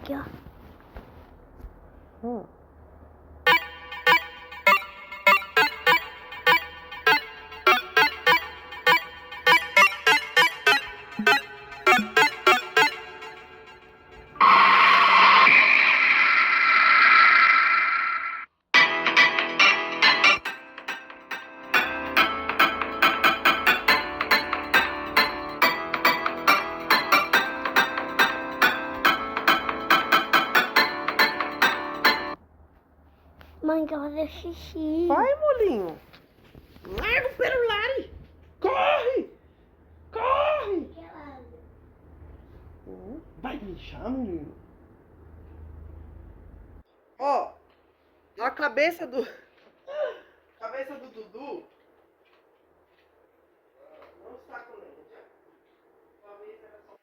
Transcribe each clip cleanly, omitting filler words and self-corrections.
aqui, ó. Mãe, quer fazer xixi. Vai, molinho. Larga o celular. Corre. Corre. Vai deixar, menino. Ó, a cabeça do Dudu não está com ele. Talvez era só...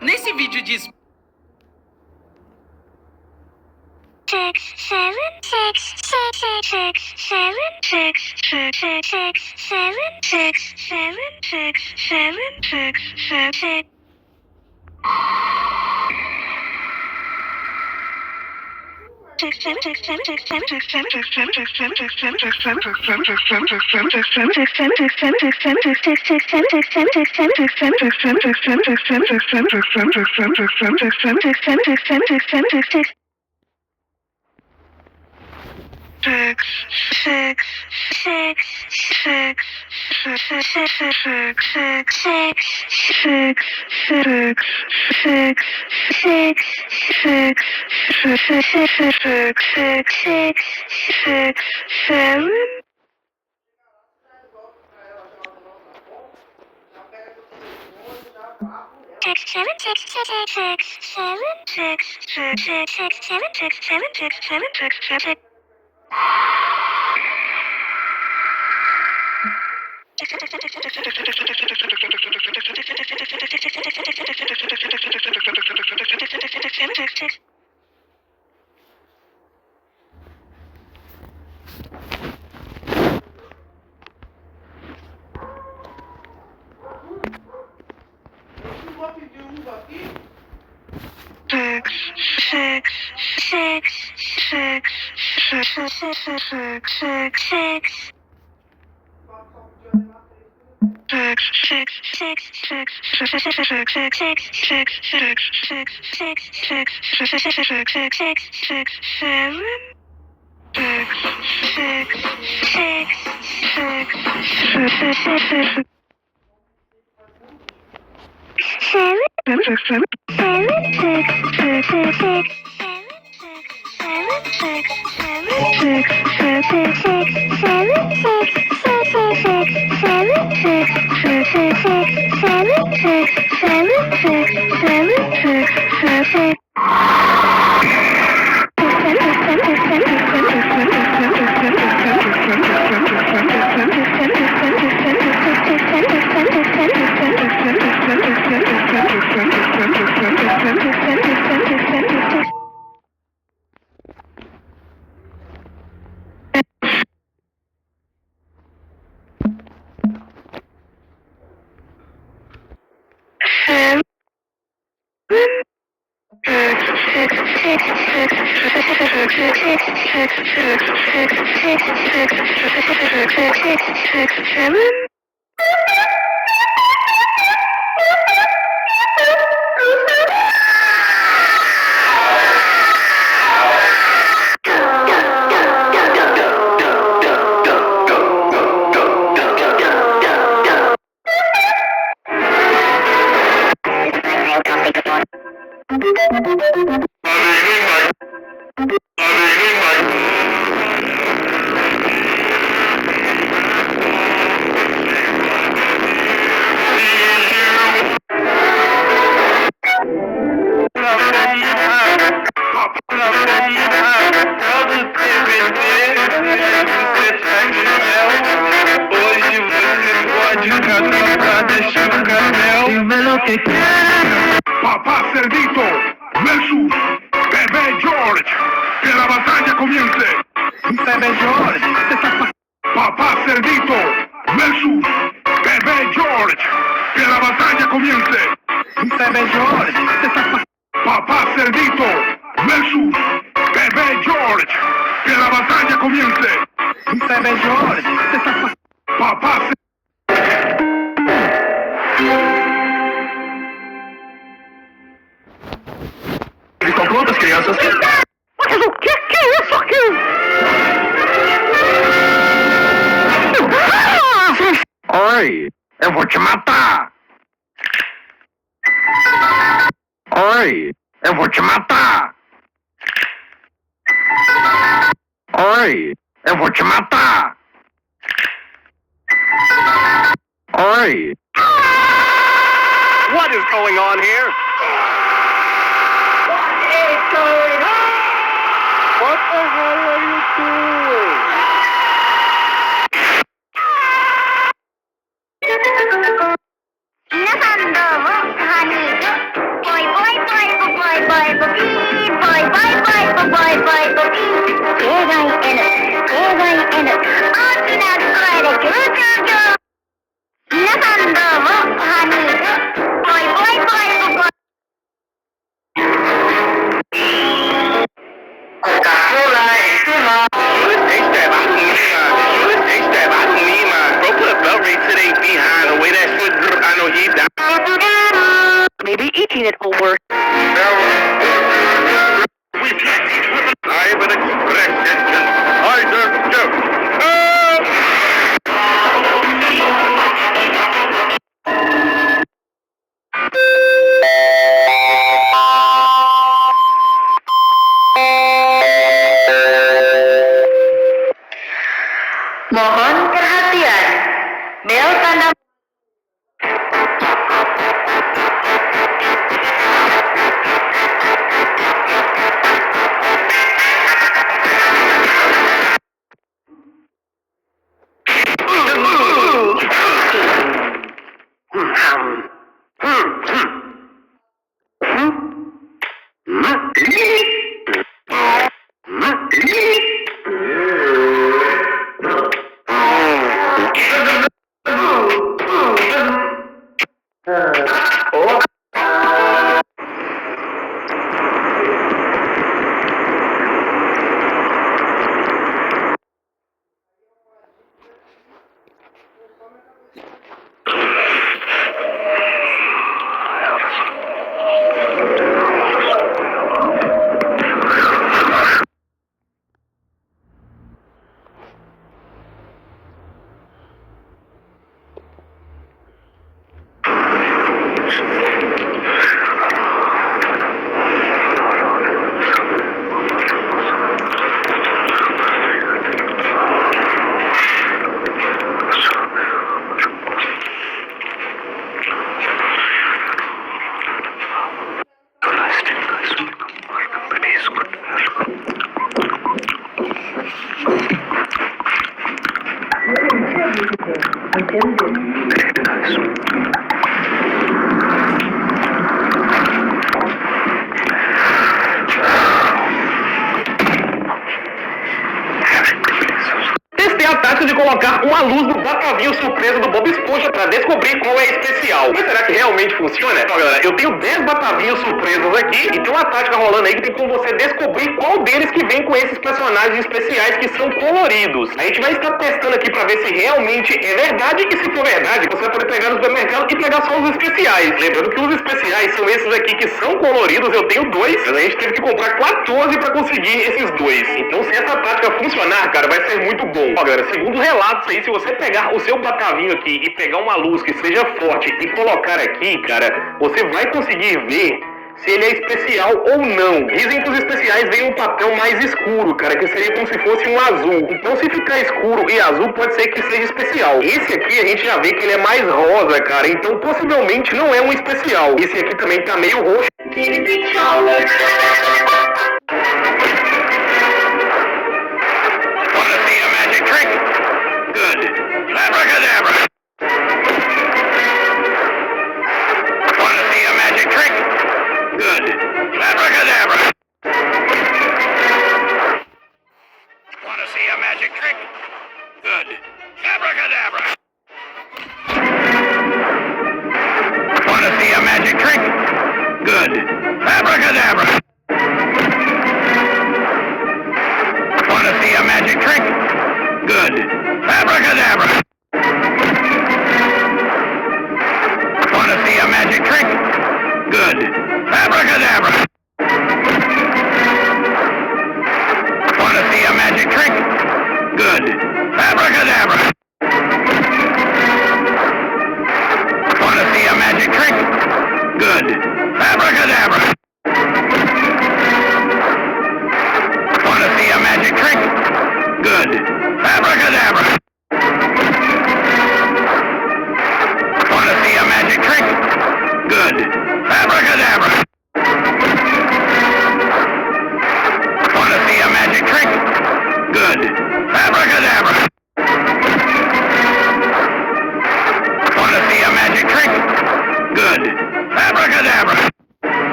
Nesse vídeo diz... 6 Eu vou pedir uva aqui. Papá Cerdito versus Bebé George. Que la batalla comience. Bebé George. Papá Cerdito versus Bebé George. Que la batalla comience. Bebé George. Papá Cerdito versus Bebé George. Que la batalla comience. Bebé George. Papá Estão prontas, crianças? Mas o que é isso aqui? Oi, eu vou te matar! Oi, eu vou te matar! Oi, eu vou te matar! Oi! What is going on here? What the hell are you doing? Maybe eating it will work. I Testei a tática de colocar uma luz no batavinho surpresa do Bob Esponja para descobrir qual é especial. Mas será que realmente funciona? Ó, galera, eu tenho 10 batavinhos surpresos aqui e tem uma tática rolando aí que tem como você descobrir qual deles que vem com esses personagens especiais que são coloridos. A gente vai estar testando aqui para ver se realmente é verdade e se for verdade, você vai poder pegar no supermercado e pegar só os especiais. Lembrando que os especiais são esses aqui que são coloridos, eu tenho 2, mas a gente teve que comprar 14 para conseguir esses 2. Então se essa tática funcionar, cara, vai ser muito bom. Ó, galera, segundo relatos aí, se você pegar o seu batavinho aqui e pegar uma luz que seja forte e colocar aqui, cara, você vai conseguir ver se ele é especial ou não. Dizem que os especiais vêm um papel mais escuro, cara, que seria como se fosse um azul. Então se ficar escuro e azul, pode ser que seja especial. Esse aqui a gente já vê que ele é mais rosa, cara, então possivelmente não é um especial. Esse aqui também tá meio roxo. Wanna see a magic trick? Good. Abracadabra. Wanna see a magic trick? Good. Abracadabra. Wanna see a magic trick? Good. Abracadabra. Wanna see a magic trick? Good. Abracadabra. Wanna see a magic trick? Good. Abracadabra. Wanna see a magic trick? Good. Abracadabra.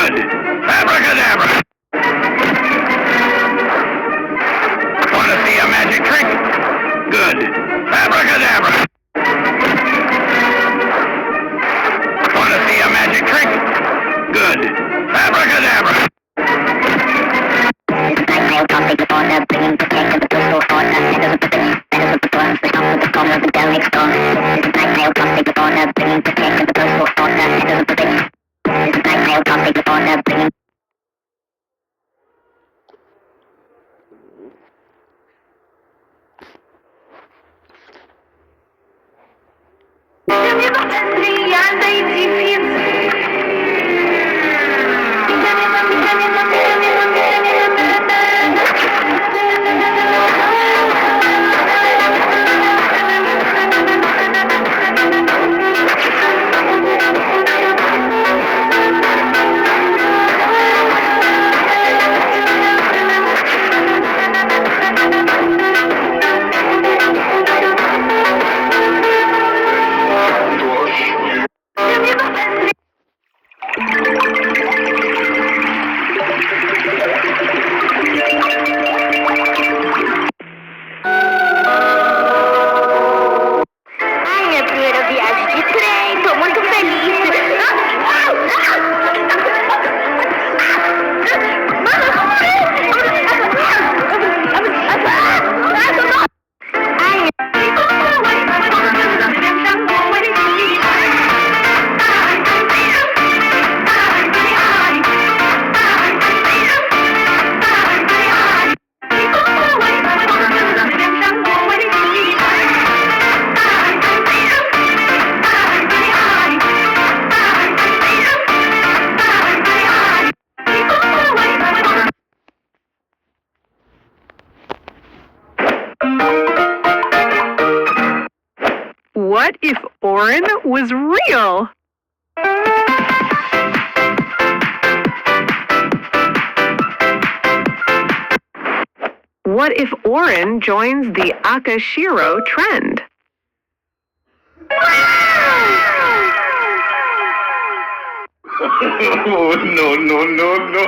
Good. Abracadabra. Wanna see a magic trick? Good. Abracadabra. Wanna see a magic trick? Good. Abracadabra. Ai, minha primeira viagem de trem, tô muito feliz. What if Orin was real? What if Orin joins the Akashiro trend? Oh, no, no, no, no.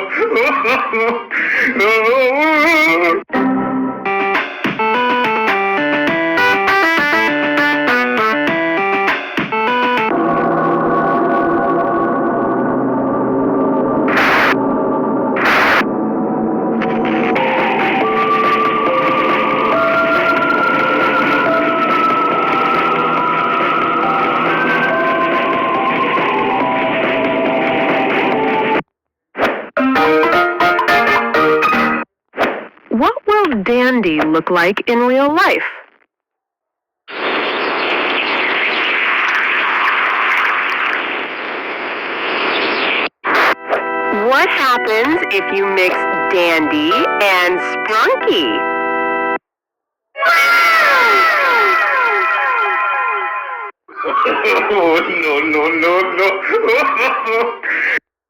What will Dandy look like in real life? What happens if you mix Dandy and Sprunky? Oh, no, no, no, no.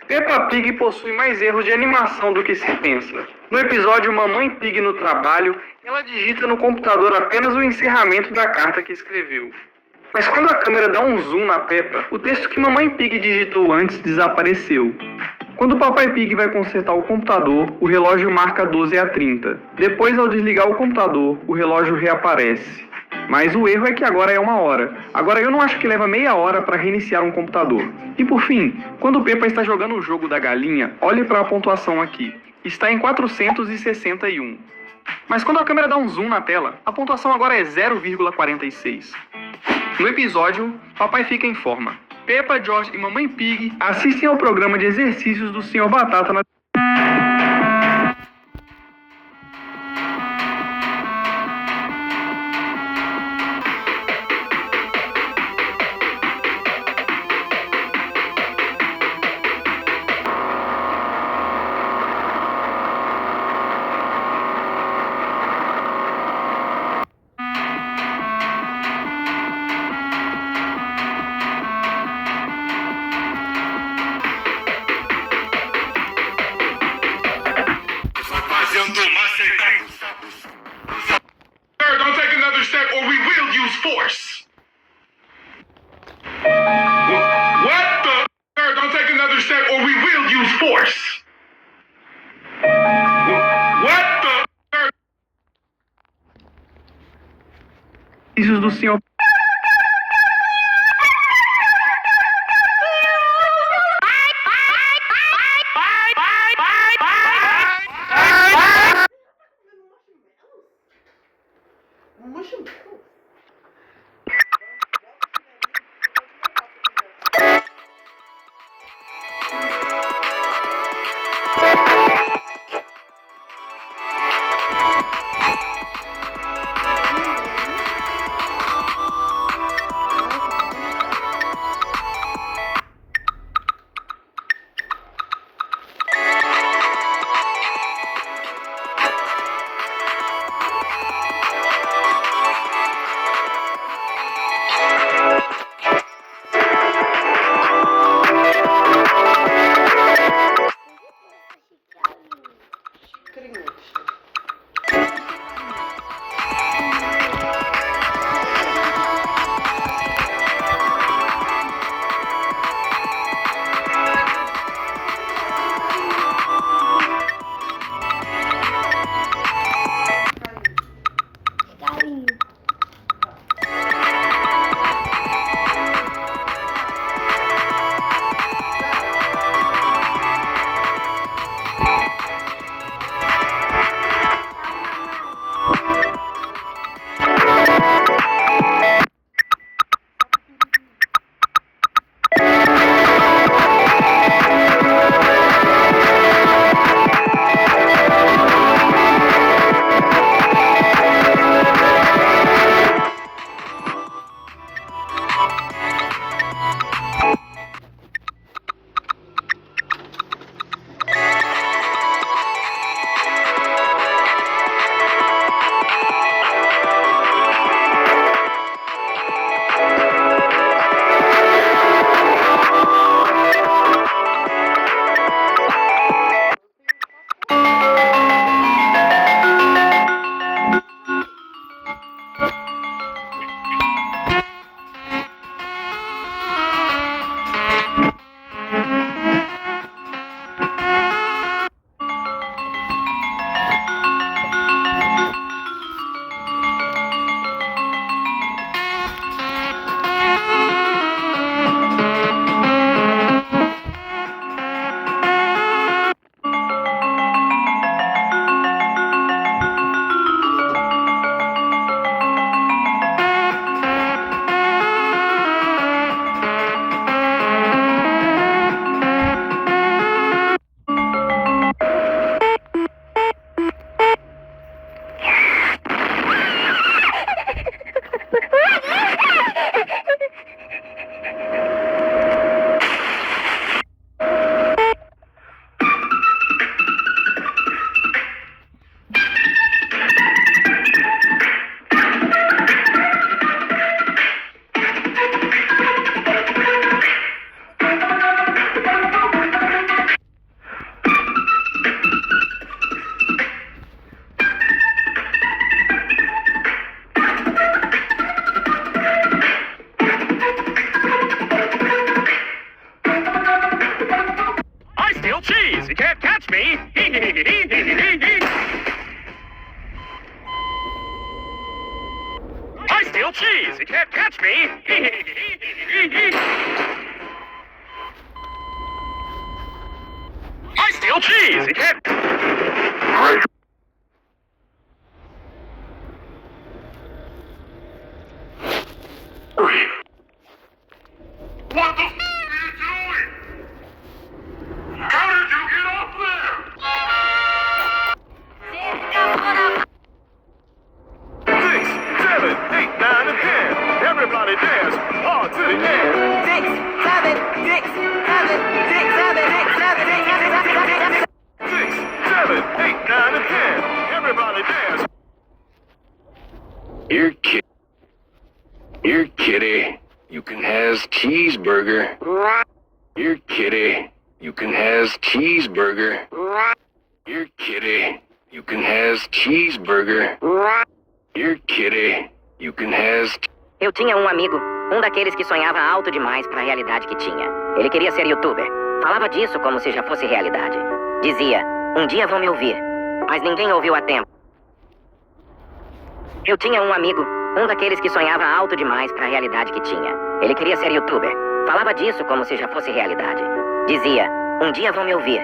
Peppa Pig possui mais erros de animação do que se pensa. No episódio Mamãe Pig no Trabalho, ela digita no computador apenas o encerramento da carta que escreveu. Mas quando a câmera dá um zoom na Peppa, o texto que Mamãe Pig digitou antes desapareceu. Quando o Papai Pig vai consertar o computador, o relógio marca 12h30. Depois, ao desligar o computador, o relógio reaparece. Mas o erro é que agora é 1h. Agora eu não acho que leva meia hora para reiniciar um computador. E por fim, quando o Peppa está jogando o jogo da galinha, olhe para a pontuação aqui. Está em 461. Mas quando a câmera dá um zoom na tela, a pontuação agora é 0,46. No episódio, Papai fica em forma. Peppa, George e Mamãe Pig assistem ao programa de exercícios do Sr. Batata na force. What the? Isso do senhor. Marshmallows? Cheese! You can't catch me! I steal cheese! You can't catch me! I steal cheese! You can't... What the f*** are you doing? How did you get up there? 6, 7, 8, 9, and 10. Everybody dance hard to the end. 6, 7, 6, 7, 6, 7, 6, 7, 6, 7, 6, 7, 8, 9, and 10. Everybody dance. Here, kitty. You can has cheeseburger. Here, kitty. You can has cheeseburger. Here, kitty. You can has cheeseburger. Here, kitty. You can has... Eu tinha um amigo, um daqueles que sonhava alto demais para a realidade que tinha. Ele queria ser youtuber. Falava disso como se já fosse realidade. Dizia, um dia vão me ouvir. Mas ninguém ouviu a tempo. Eu tinha um amigo, um daqueles que sonhava alto demais para a realidade que tinha. Ele queria ser youtuber. Falava disso como se já fosse realidade. Dizia, um dia vão me ouvir.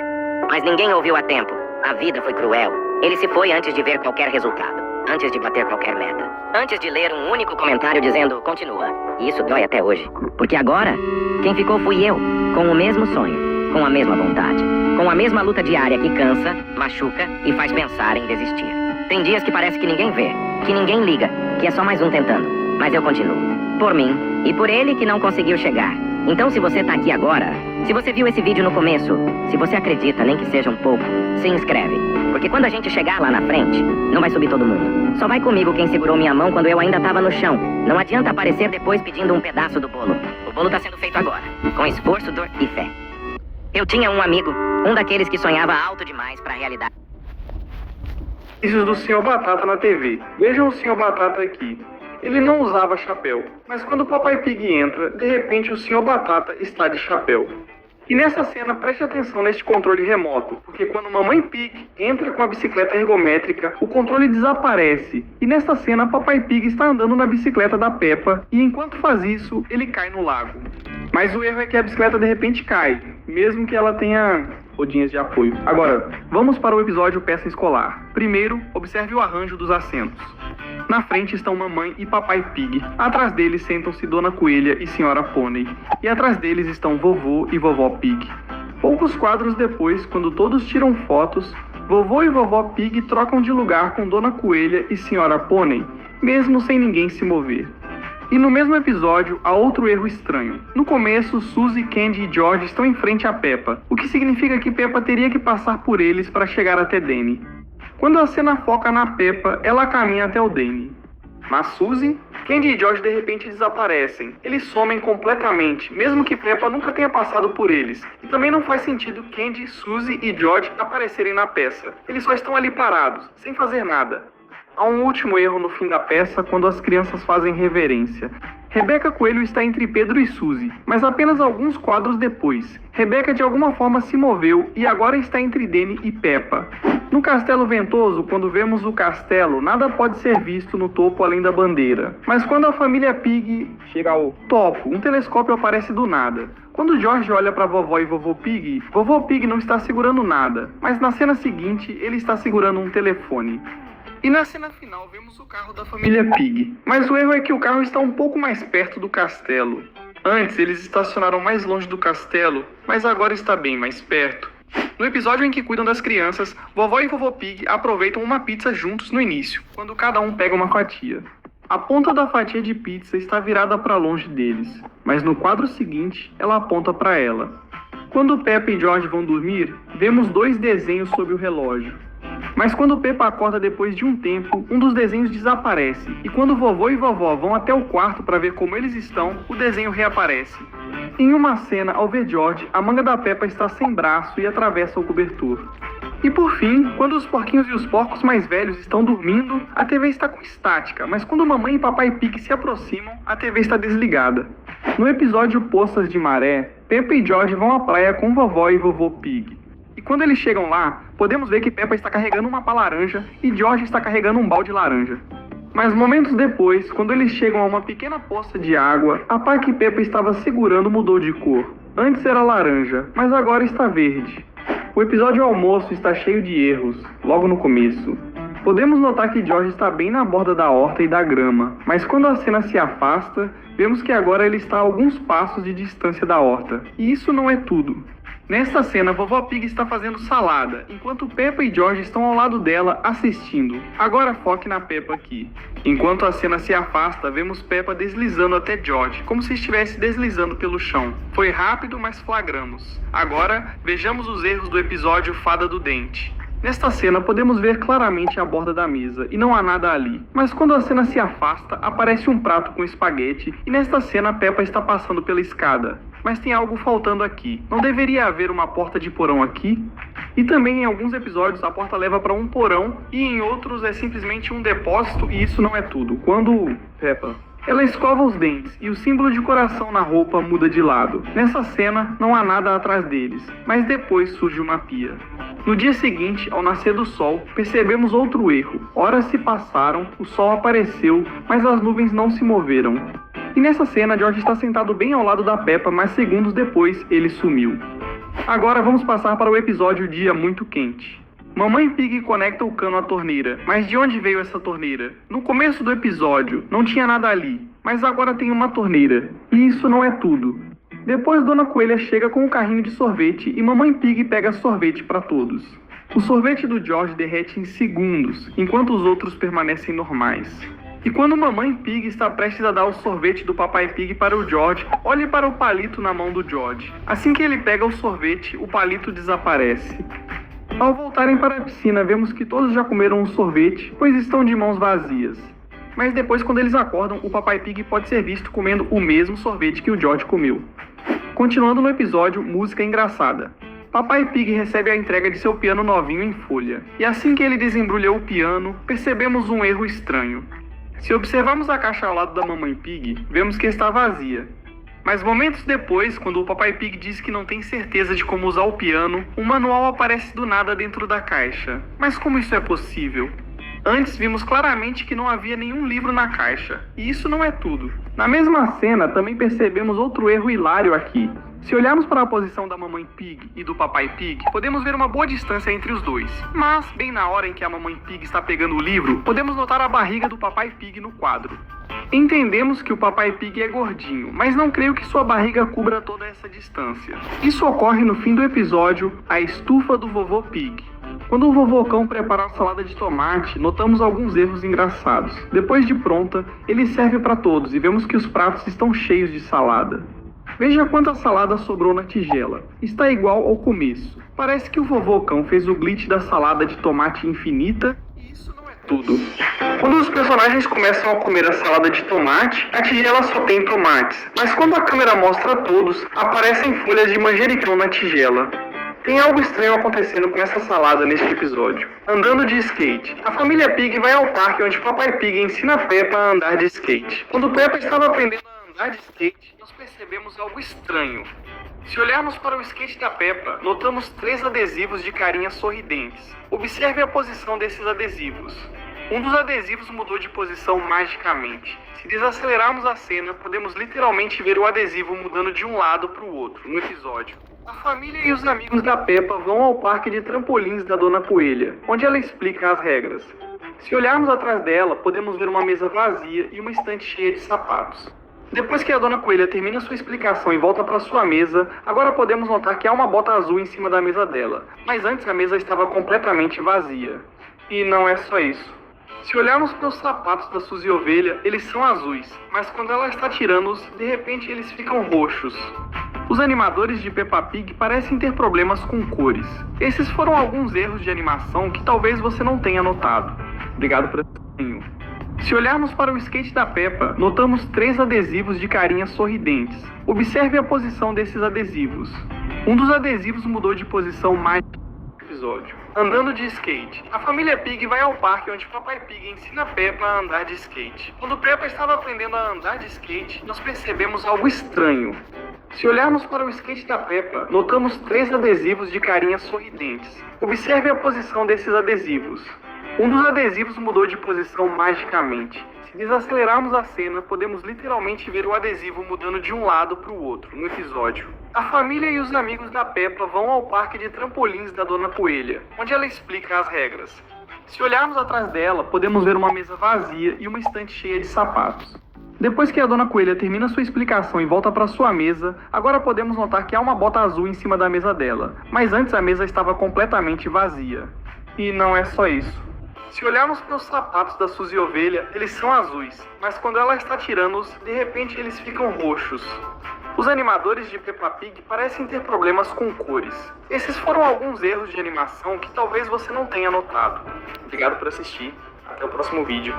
Mas ninguém ouviu a tempo. A vida foi cruel. Ele se foi antes de ver qualquer resultado. Antes de bater qualquer meta. Antes de ler um único comentário dizendo, continua. E isso dói até hoje. Porque agora, quem ficou fui eu. Com o mesmo sonho. Com a mesma vontade. Com a mesma luta diária que cansa, machuca e faz pensar em desistir. Tem dias que parece que ninguém vê. Que ninguém liga. Que é só mais um tentando. Mas eu continuo. Por mim e por ele que não conseguiu chegar. Então se você tá aqui agora, se você viu esse vídeo no começo, se você acredita, nem que seja um pouco, se inscreve. Porque quando a gente chegar lá na frente, não vai subir todo mundo. Só vai comigo quem segurou minha mão quando eu ainda tava no chão. Não adianta aparecer depois pedindo um pedaço do bolo. O bolo tá sendo feito agora, com esforço, dor e fé. Eu tinha um amigo, um daqueles que sonhava alto demais pra realidade. Isso do Sr. Batata na TV. Vejam o Sr. Batata aqui. Ele não usava chapéu, mas quando o Papai Pig entra, de repente o Sr. Batata está de chapéu. E nessa cena, preste atenção neste controle remoto, porque quando Mamãe Pig entra com a bicicleta ergométrica, o controle desaparece. E nessa cena, Papai Pig está andando na bicicleta da Peppa, e enquanto faz isso, ele cai no lago. Mas o erro é que a bicicleta de repente cai, mesmo que ela tenha rodinhas de apoio. Agora, vamos para o episódio Peça Escolar. Primeiro, observe o arranjo dos assentos. Na frente estão Mamãe e Papai Pig. Atrás deles sentam-se Dona Coelha e Senhora Pônei. E atrás deles estão Vovô e Vovó Pig. Poucos quadros depois, quando todos tiram fotos, Vovô e Vovó Pig trocam de lugar com Dona Coelha e Senhora Pônei, mesmo sem ninguém se mover. E no mesmo episódio, há outro erro estranho. No começo, Suzy, Candy e George estão em frente a Peppa, o que significa que Peppa teria que passar por eles para chegar até Danny. Quando a cena foca na Peppa, ela caminha até o Danny. Mas Suzy, Candy e George de repente desaparecem. Eles somem completamente, mesmo que Peppa nunca tenha passado por eles. E também não faz sentido Candy, Suzy e George aparecerem na peça. Eles só estão ali parados, sem fazer nada. Há um último erro no fim da peça quando as crianças fazem reverência. Rebeca Coelho está entre Pedro e Suzy, mas apenas alguns quadros depois. Rebeca de alguma forma se moveu e agora está entre Danny e Peppa. No Castelo Ventoso, quando vemos o castelo, nada pode ser visto no topo além da bandeira. Mas quando a família Pig chega ao topo, um telescópio aparece do nada. Quando George olha para Vovó e Vovô Pig não está segurando nada, mas na cena seguinte ele está segurando um telefone. E na cena final vemos o carro da família Pig. Mas o erro é que o carro está um pouco mais perto do castelo. Antes eles estacionaram mais longe do castelo, mas agora está bem mais perto. No episódio em que cuidam das crianças, Vovó e Vovô Pig aproveitam uma pizza juntos no início, quando cada um pega uma fatia. A ponta da fatia de pizza está virada para longe deles, mas no quadro seguinte ela aponta para ela. Quando Peppa e George vão dormir, vemos dois desenhos sobre o relógio. Mas quando Peppa acorda depois de um tempo, um dos desenhos desaparece. E quando Vovô e Vovó vão até o quarto para ver como eles estão, o desenho reaparece. Em uma cena, ao ver George, a manga da Peppa está sem braço e atravessa o cobertor. E por fim, quando os porquinhos e os porcos mais velhos estão dormindo, a TV está com estática, mas quando Mamãe e Papai Pig se aproximam, a TV está desligada. No episódio Poças de Maré, Peppa e George vão à praia com Vovó e Vovô Pig. E quando eles chegam lá, podemos ver que Peppa está carregando uma pá laranja e George está carregando um balde laranja. Mas momentos depois, quando eles chegam a uma pequena poça de água, a pá que Peppa estava segurando mudou de cor. Antes era laranja, mas agora está verde. O episódio Almoço está cheio de erros, logo no começo. Podemos notar que George está bem na borda da horta e da grama, mas quando a cena se afasta, vemos que agora ele está a alguns passos de distância da horta. E isso não é tudo. Nesta cena, Vovó Pig está fazendo salada, enquanto Peppa e George estão ao lado dela assistindo. Agora foque na Peppa aqui. Enquanto a cena se afasta, vemos Peppa deslizando até George, como se estivesse deslizando pelo chão. Foi rápido, mas flagramos. Agora, vejamos os erros do episódio Fada do Dente. Nesta cena, podemos ver claramente a borda da mesa, e não há nada ali. Mas quando a cena se afasta, aparece um prato com espaguete, e nesta cena Peppa está passando pela escada. Mas tem algo faltando aqui. Não deveria haver uma porta de porão aqui? E também em alguns episódios a porta leva para um porão, e em outros é simplesmente um depósito, e isso não é tudo. Quando Peppa Ela escova os dentes e o símbolo de coração na roupa muda de lado. Nessa cena, não há nada atrás deles, mas depois surge uma pia. No dia seguinte, ao nascer do sol, percebemos outro erro. Horas se passaram, o sol apareceu, mas as nuvens não se moveram. E nessa cena, George está sentado bem ao lado da Peppa, mas segundos depois, ele sumiu. Agora vamos passar para o episódio Dia Muito Quente. Mamãe Pig conecta o cano à torneira, mas de onde veio essa torneira? No começo do episódio, não tinha nada ali, mas agora tem uma torneira. E isso não é tudo. Depois Dona Coelha chega com um carrinho de sorvete e Mamãe Pig pega sorvete para todos. O sorvete do George derrete em segundos, enquanto os outros permanecem normais. E quando Mamãe Pig está prestes a dar o sorvete do Papai Pig para o George, olhe para o palito na mão do George. Assim que ele pega o sorvete, o palito desaparece. Ao voltarem para a piscina, vemos que todos já comeram um sorvete, pois estão de mãos vazias. Mas depois, quando eles acordam, o Papai Pig pode ser visto comendo o mesmo sorvete que o George comeu. Continuando no episódio, música engraçada. Papai Pig recebe a entrega de seu piano novinho em folha. E assim que ele desembrulha o piano, percebemos um erro estranho. Se observarmos a caixa ao lado da Mamãe Pig, vemos que está vazia. Mas momentos depois, quando o Papai Pig diz que não tem certeza de como usar o piano, um manual aparece do nada dentro da caixa. Mas como isso é possível? Antes vimos claramente que não havia nenhum livro na caixa. E isso não é tudo. Na mesma cena, também percebemos outro erro hilário aqui. Se olharmos para a posição da Mamãe Pig e do Papai Pig, podemos ver uma boa distância entre os dois. Mas, bem na hora em que a Mamãe Pig está pegando o livro, podemos notar a barriga do Papai Pig no quadro. Entendemos que o Papai Pig é gordinho, mas não creio que sua barriga cubra toda essa distância. Isso ocorre no fim do episódio, A Estufa do Vovô Pig. Quando o Vovô Cão prepara a salada de tomate, notamos alguns erros engraçados. Depois de pronta, ele serve para todos e vemos que os pratos estão cheios de salada. Veja quanta salada sobrou na tigela. Está igual ao começo. Parece que o Vovô Cão fez o glitch da salada de tomate infinita e isso não é tudo. Quando os personagens começam a comer a salada de tomate, a tigela só tem tomates. Mas quando a câmera mostra a todos, aparecem folhas de manjericão na tigela. Tem algo estranho acontecendo com essa salada neste episódio. Andando de skate. A família Pig vai ao parque onde Papai Pig ensina Peppa a andar de skate. Quando Peppa estava aprendendo a andar de skate, nós percebemos algo estranho. Se olharmos para o skate da Peppa, notamos 3 adesivos de carinhas sorridentes. Observe a posição desses adesivos. Um dos adesivos mudou de posição magicamente. Se desacelerarmos a cena, podemos literalmente ver o adesivo mudando de um lado para o outro no episódio. A família e os amigos da Peppa vão ao parque de trampolins da Dona Coelha, onde ela explica as regras. Se olharmos atrás dela, podemos ver uma mesa vazia e uma estante cheia de sapatos. Depois que a Dona Coelha termina sua explicação e volta para sua mesa, agora podemos notar que há uma bota azul em cima da mesa dela, mas antes a mesa estava completamente vazia. E não é só isso. Se olharmos para os sapatos da Suzy Ovelha, eles são azuis, mas quando ela está tirando-os, de repente eles ficam roxos. Os animadores de Peppa Pig parecem ter problemas com cores. Esses foram alguns erros de animação que talvez você não tenha notado. Obrigado por assistir. Se olharmos para o skate da Peppa, notamos 3 adesivos de carinhas sorridentes. Observe a posição desses adesivos. Um dos adesivos mudou de posição mais no episódio. Andando de skate. A família Pig vai ao parque onde Papai Pig ensina Peppa a andar de skate. Quando Peppa estava aprendendo a andar de skate, nós percebemos algo estranho. Se olharmos para o skate da Peppa, notamos 3 adesivos de carinhas sorridentes. Observe a posição desses adesivos. Um dos adesivos mudou de posição magicamente. Se desacelerarmos a cena, podemos literalmente ver o adesivo mudando de um lado para o outro no episódio. A família e os amigos da Peppa vão ao parque de trampolins da Dona Coelha, onde ela explica as regras. Se olharmos atrás dela, podemos ver uma mesa vazia e uma estante cheia de sapatos. Depois que a Dona Coelha termina sua explicação e volta para sua mesa, agora podemos notar que há uma bota azul em cima da mesa dela, mas antes a mesa estava completamente vazia. E não é só isso. Se olharmos para os sapatos da Suzy Ovelha, eles são azuis, mas quando ela está tirando-os, de repente eles ficam roxos. Os animadores de Peppa Pig parecem ter problemas com cores. Esses foram alguns erros de animação que talvez você não tenha notado. Obrigado por assistir. Até o próximo vídeo.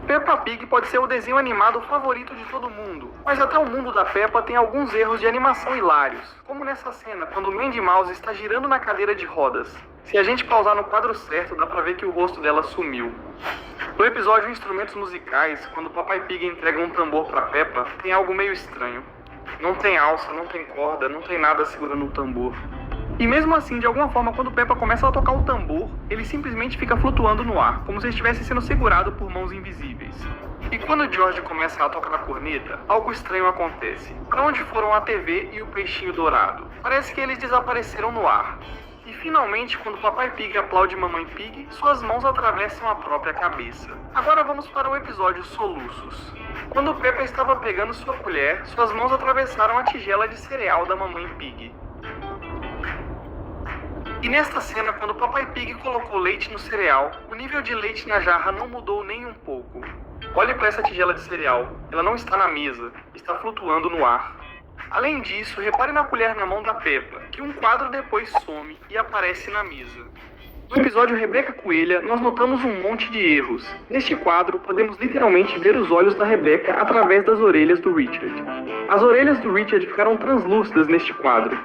Peppa Pig pode ser o desenho animado favorito de todo mundo, mas até o mundo da Peppa tem alguns erros de animação hilários, como nessa cena quando Mindy Mouse está girando na cadeira de rodas. Se a gente pausar no quadro certo, dá pra ver que o rosto dela sumiu. No episódio Instrumentos Musicais, quando o Papai Pig entrega um tambor pra Peppa, tem algo meio estranho. Não tem alça, não tem corda, não tem nada segurando o tambor. E mesmo assim, de alguma forma, quando Peppa começa a tocar o tambor, ele simplesmente fica flutuando no ar, como se estivesse sendo segurado por mãos invisíveis. E quando George começa a tocar a corneta, algo estranho acontece. Para onde foram a TV e o peixinho dourado? Parece que eles desapareceram no ar. E finalmente, quando Papai Pig aplaude Mamãe Pig, suas mãos atravessam a própria cabeça. Agora vamos para o episódio Soluços. Quando Peppa estava pegando sua colher, suas mãos atravessaram a tigela de cereal da Mamãe Pig. E nesta cena, quando o Papai Pig colocou leite no cereal, o nível de leite na jarra não mudou nem um pouco. Olhe para essa tigela de cereal, ela não está na mesa, está flutuando no ar. Além disso, repare na colher na mão da Peppa, que um quadro depois some e aparece na mesa. No episódio Rebeca Coelha, nós notamos um monte de erros. Neste quadro, podemos literalmente ver os olhos da Rebeca através das orelhas do Richard. As orelhas do Richard ficaram translúcidas neste quadro.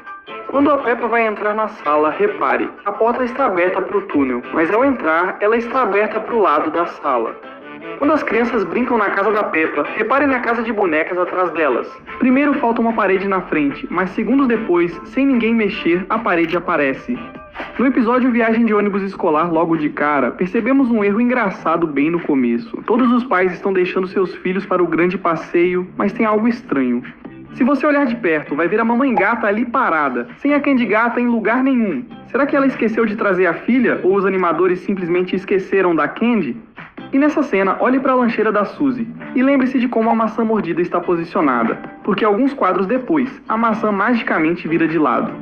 Quando a Peppa vai entrar na sala, repare, a porta está aberta para o túnel, mas ao entrar, ela está aberta para o lado da sala. Quando as crianças brincam na casa da Peppa, repare na casa de bonecas atrás delas. Primeiro falta uma parede na frente, mas segundos depois, sem ninguém mexer, a parede aparece. No episódio Viagem de Ônibus Escolar, logo de cara, percebemos um erro engraçado bem no começo. Todos os pais estão deixando seus filhos para o grande passeio, mas tem algo estranho. Se você olhar de perto, vai ver a mamãe gata ali parada, sem a Candy Gata em lugar nenhum. Será que ela esqueceu de trazer a filha, ou os animadores simplesmente esqueceram da Candy? E nessa cena, olhe para a lancheira da Suzy, e lembre-se de como a maçã mordida está posicionada, porque alguns quadros depois, a maçã magicamente vira de lado.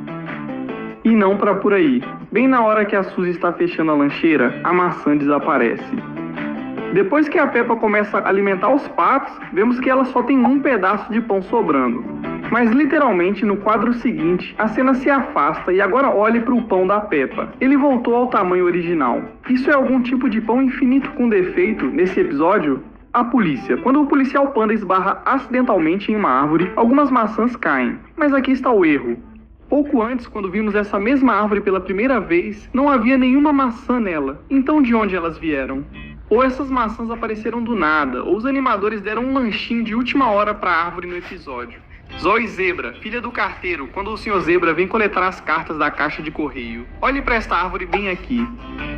E não para por aí. Bem na hora que a Suzy está fechando a lancheira, a maçã desaparece. Depois que a Peppa começa a alimentar os patos, vemos que ela só tem um pedaço de pão sobrando. Mas literalmente no quadro seguinte, a cena se afasta e agora olhe para o pão da Peppa. Ele voltou ao tamanho original. Isso é algum tipo de pão infinito com defeito nesse episódio? A polícia. Quando o policial panda esbarra acidentalmente em uma árvore, algumas maçãs caem. Mas aqui está o erro. Pouco antes, quando vimos essa mesma árvore pela primeira vez, não havia nenhuma maçã nela. Então de onde elas vieram? Ou essas maçãs apareceram do nada, ou os animadores deram um lanchinho de última hora para a árvore no episódio. Zoe Zebra, filha do carteiro, quando o Sr. Zebra vem coletar as cartas da caixa de correio. Olhe para esta árvore bem aqui.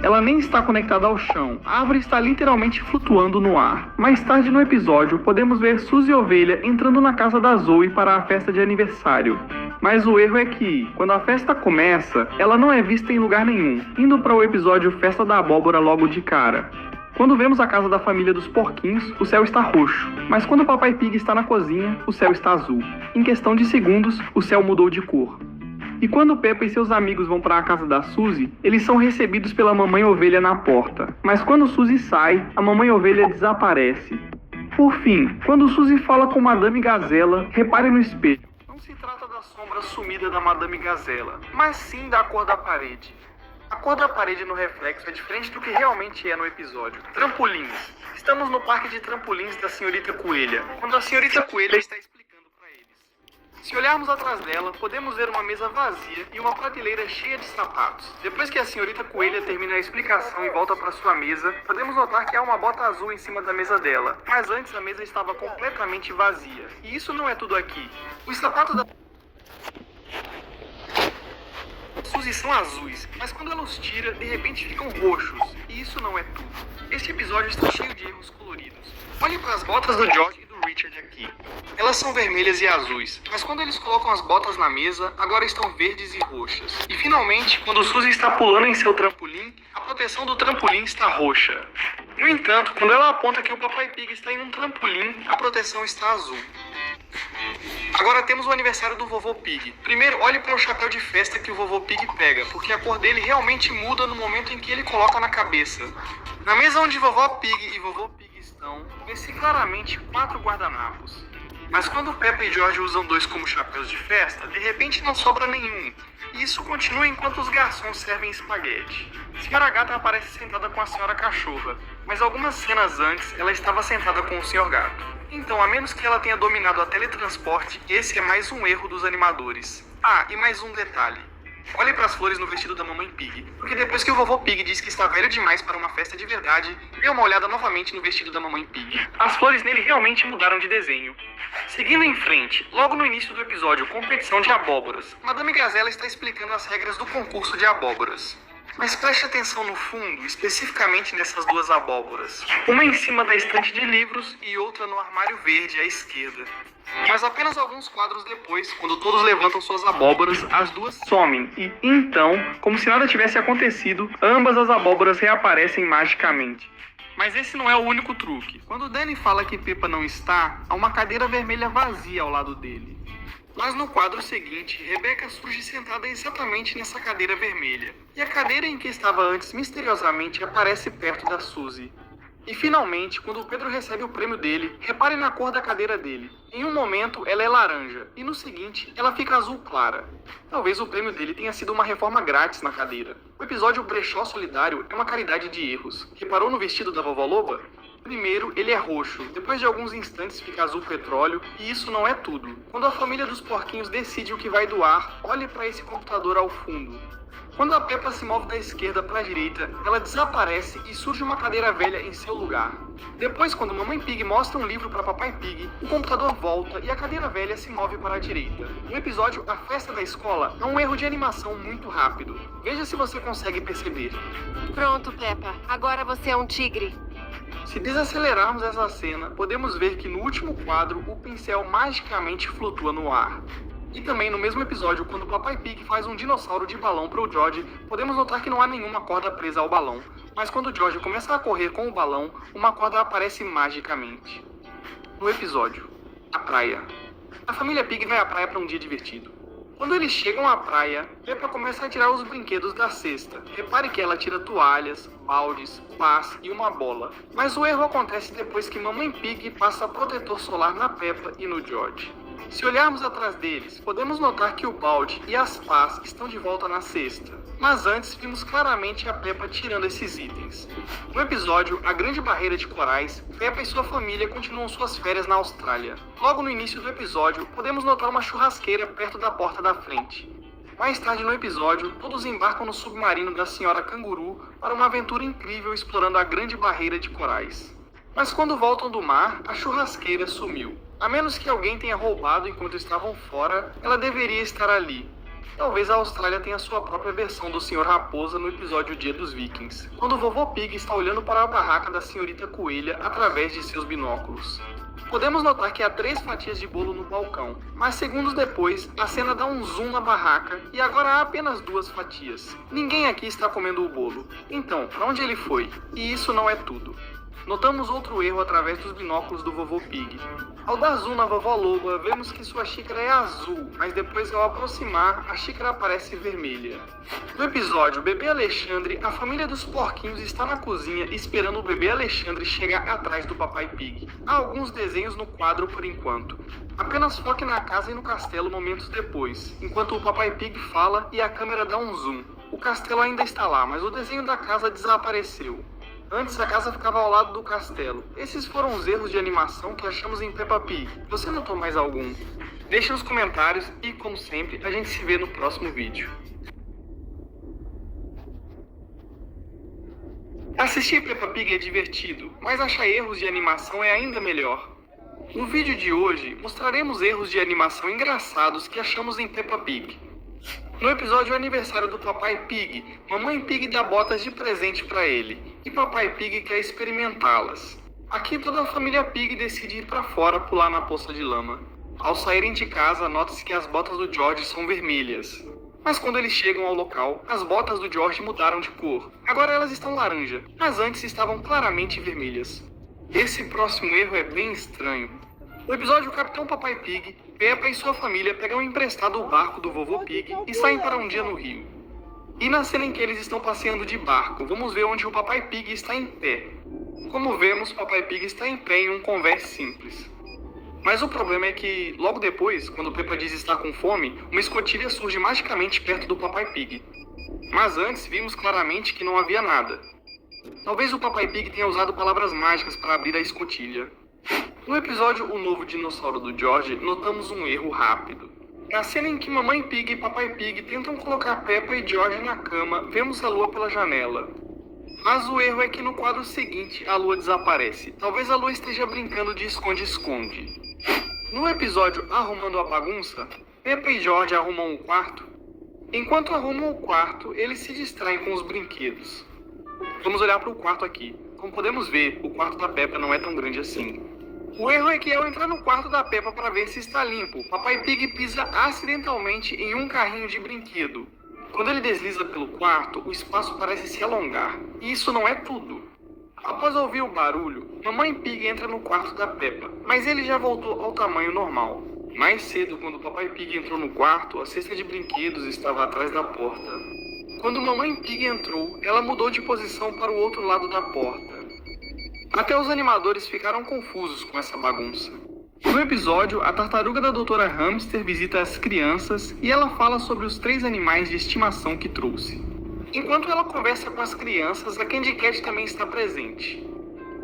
Ela nem está conectada ao chão, a árvore está literalmente flutuando no ar. Mais tarde no episódio, podemos ver Suzy Ovelha entrando na casa da Zoe para a festa de aniversário. Mas o erro é que, quando a festa começa, ela não é vista em lugar nenhum, indo para o episódio Festa da Abóbora logo de cara. Quando vemos a casa da família dos porquinhos, o céu está roxo, mas quando o Papai Pig está na cozinha, o céu está azul. Em questão de segundos, o céu mudou de cor. E quando Peppa e seus amigos vão para a casa da Suzy, eles são recebidos pela Mamãe Ovelha na porta. Mas quando Suzy sai, a Mamãe Ovelha desaparece. Por fim, quando Suzy fala com Madame Gazela, repare no espelho. Não se trata da sombra sumida da Madame Gazela, mas sim da cor da parede. A cor da parede no reflexo é diferente do que realmente é no episódio. Trampolins. Estamos no parque de trampolins da Senhorita Coelha, quando a Senhorita Coelha está explicando para eles. Se olharmos atrás dela, podemos ver uma mesa vazia e uma prateleira cheia de sapatos. Depois que a Senhorita Coelha termina a explicação e volta para sua mesa, podemos notar que há uma bota azul em cima da mesa dela. Mas antes a mesa estava completamente vazia. E isso não é tudo aqui. Os sapatos da Suzy são azuis, mas quando ela os tira, de repente ficam roxos. E isso não é tudo. Este episódio está cheio de erros coloridos. Olhe para as botas do George e do Richard aqui. Elas são vermelhas e azuis, mas quando eles colocam as botas na mesa, agora estão verdes e roxas. E finalmente, quando Suzy está pulando em seu trampolim, a proteção do trampolim está roxa. No entanto, quando ela aponta que o Papai Pig está em um trampolim, a proteção está azul. Agora temos o aniversário do Vovô Pig. Primeiro, olhe para o chapéu de festa que o Vovô Pig pega, porque a cor dele realmente muda no momento em que ele coloca na cabeça. Na mesa onde Vovó Pig e Vovô Pig estão, vê-se claramente 4 guardanapos. Mas quando Peppa e George usam 2 como chapéus de festa, de repente não sobra nenhum. E isso continua enquanto os garçons servem espaguete. Senhora Gata aparece sentada com a Senhora Cachorra, mas algumas cenas antes ela estava sentada com o Sr. Gato. Então, a menos que ela tenha dominado a teletransporte, esse é mais um erro dos animadores. Ah, e mais um detalhe. Olhe para as flores no vestido da mamãe Pig, porque depois que o vovô Pig diz que está velho demais para uma festa de verdade, dê uma olhada novamente no vestido da mamãe Pig. As flores nele realmente mudaram de desenho. Seguindo em frente, logo no início do episódio, competição de abóboras. Madame Gazela está explicando as regras do concurso de abóboras. Mas preste atenção no fundo, especificamente nessas duas abóboras. Uma em cima da estante de livros e outra no armário verde à esquerda. Mas apenas alguns quadros depois, quando todos levantam suas abóboras, as duas somem. E então, como se nada tivesse acontecido, ambas as abóboras reaparecem magicamente. Mas esse não é o único truque. Quando Danny fala que Peppa não está, há uma cadeira vermelha vazia ao lado dele. Mas no quadro seguinte, Rebecca surge sentada exatamente nessa cadeira vermelha. E a cadeira em que estava antes misteriosamente aparece perto da Suzy. E finalmente, quando o Pedro recebe o prêmio dele, repare na cor da cadeira dele. Em um momento ela é laranja, e no seguinte ela fica azul clara. Talvez o prêmio dele tenha sido uma reforma grátis na cadeira. O episódio Brechó Solidário é uma caridade de erros. Reparou no vestido da vovó Loba? Primeiro, ele é roxo, depois de alguns instantes fica azul petróleo, e isso não é tudo. Quando a família dos porquinhos decide o que vai doar, olhe para esse computador ao fundo. Quando a Peppa se move da esquerda para a direita, ela desaparece e surge uma cadeira velha em seu lugar. Depois, quando Mamãe Pig mostra um livro para Papai Pig, o computador volta e a cadeira velha se move para a direita. No episódio A Festa da Escola, há um erro de animação muito rápido. Veja se você consegue perceber. Pronto, Peppa. Agora você é um tigre. Se desacelerarmos essa cena, podemos ver que no último quadro o pincel magicamente flutua no ar. E também no mesmo episódio, quando o Papai Pig faz um dinossauro de balão para o George, podemos notar que não há nenhuma corda presa ao balão. Mas quando o George começa a correr com o balão, uma corda aparece magicamente. No episódio A Praia. A família Pig vai à praia para um dia divertido. Quando eles chegam à praia, Peppa começa a tirar os brinquedos da cesta. Repare que ela tira toalhas, baldes, pás e uma bola. Mas o erro acontece depois que Mamãe Pig passa protetor solar na Peppa e no George. Se olharmos atrás deles, podemos notar que o balde e as pás estão de volta na cesta. Mas antes vimos claramente a Peppa tirando esses itens. No episódio A Grande Barreira de Corais, Peppa e sua família continuam suas férias na Austrália. Logo no início do episódio, podemos notar uma churrasqueira perto da porta da frente. Mais tarde no episódio, todos embarcam no submarino da Senhora Canguru para uma aventura incrível explorando a Grande Barreira de Corais. Mas quando voltam do mar, a churrasqueira sumiu. A menos que alguém tenha roubado enquanto estavam fora, ela deveria estar ali. Talvez a Austrália tenha sua própria versão do Sr. Raposa no episódio Dia dos Vikings, quando o vovô Pig está olhando para a barraca da Senhorita Coelha através de seus binóculos. Podemos notar que há 3 fatias de bolo no balcão, mas segundos depois, a cena dá um zoom na barraca e agora há apenas 2 fatias. Ninguém aqui está comendo o bolo. Então, para onde ele foi? E isso não é tudo. Notamos outro erro através dos binóculos do vovô Pig. Ao dar zoom na vovó Loba, vemos que sua xícara é azul, mas depois ao aproximar, a xícara aparece vermelha. No episódio Bebê Alexandre, a família dos porquinhos está na cozinha esperando o bebê Alexandre chegar atrás do Papai Pig. Há alguns desenhos no quadro por enquanto. Apenas foque na casa e no castelo momentos depois, enquanto o Papai Pig fala e a câmera dá um zoom. O castelo ainda está lá, mas o desenho da casa desapareceu. Antes a casa ficava ao lado do castelo. Esses foram os erros de animação que achamos em Peppa Pig. Você notou mais algum? Deixe nos comentários e, como sempre, a gente se vê no próximo vídeo. Assistir Peppa Pig é divertido, mas achar erros de animação é ainda melhor. No vídeo de hoje, mostraremos erros de animação engraçados que achamos em Peppa Pig. No episódio Aniversário do Papai Pig, Mamãe Pig dá botas de presente para ele, e Papai Pig quer experimentá-las. Aqui toda a família Pig decide ir para fora pular na poça de lama. Ao saírem de casa, nota-se que as botas do George são vermelhas. Mas quando eles chegam ao local, as botas do George mudaram de cor. Agora elas estão laranja, mas antes estavam claramente vermelhas. Esse próximo erro é bem estranho. No episódio O Capitão Papai Pig, Peppa e sua família pegam emprestado o barco do vovô Pig e saem para um dia no rio. E na cena em que eles estão passeando de barco, vamos ver onde o Papai Pig está em pé. Como vemos, Papai Pig está em pé em um converse simples. Mas o problema é que, logo depois, quando Peppa diz estar com fome, uma escotilha surge magicamente perto do Papai Pig. Mas antes vimos claramente que não havia nada. Talvez o Papai Pig tenha usado palavras mágicas para abrir a escotilha. No episódio O Novo Dinossauro do George, notamos um erro rápido. Na cena em que Mamãe Pig e Papai Pig tentam colocar Peppa e George na cama, vemos a lua pela janela. Mas o erro é que no quadro seguinte a lua desaparece. Talvez a lua esteja brincando de esconde-esconde. No episódio Arrumando a Bagunça, Peppa e George arrumam o quarto. Enquanto arrumam o quarto, eles se distraem com os brinquedos. Vamos olhar para o quarto aqui. Como podemos ver, o quarto da Peppa não é tão grande assim. O erro é que ao entrar no quarto da Peppa para ver se está limpo, Papai Pig pisa acidentalmente em um carrinho de brinquedo. Quando ele desliza pelo quarto, o espaço parece se alongar. E isso não é tudo. Após ouvir o barulho, Mamãe Pig entra no quarto da Peppa, mas ele já voltou ao tamanho normal. Mais cedo, quando Papai Pig entrou no quarto, a cesta de brinquedos estava atrás da porta. Quando Mamãe Pig entrou, ela mudou de posição para o outro lado da porta. Até os animadores ficaram confusos com essa bagunça. No episódio, a tartaruga da Doutora Hamster visita as crianças e ela fala sobre os 3 animais de estimação que trouxe. Enquanto ela conversa com as crianças, a Candy Cat também está presente.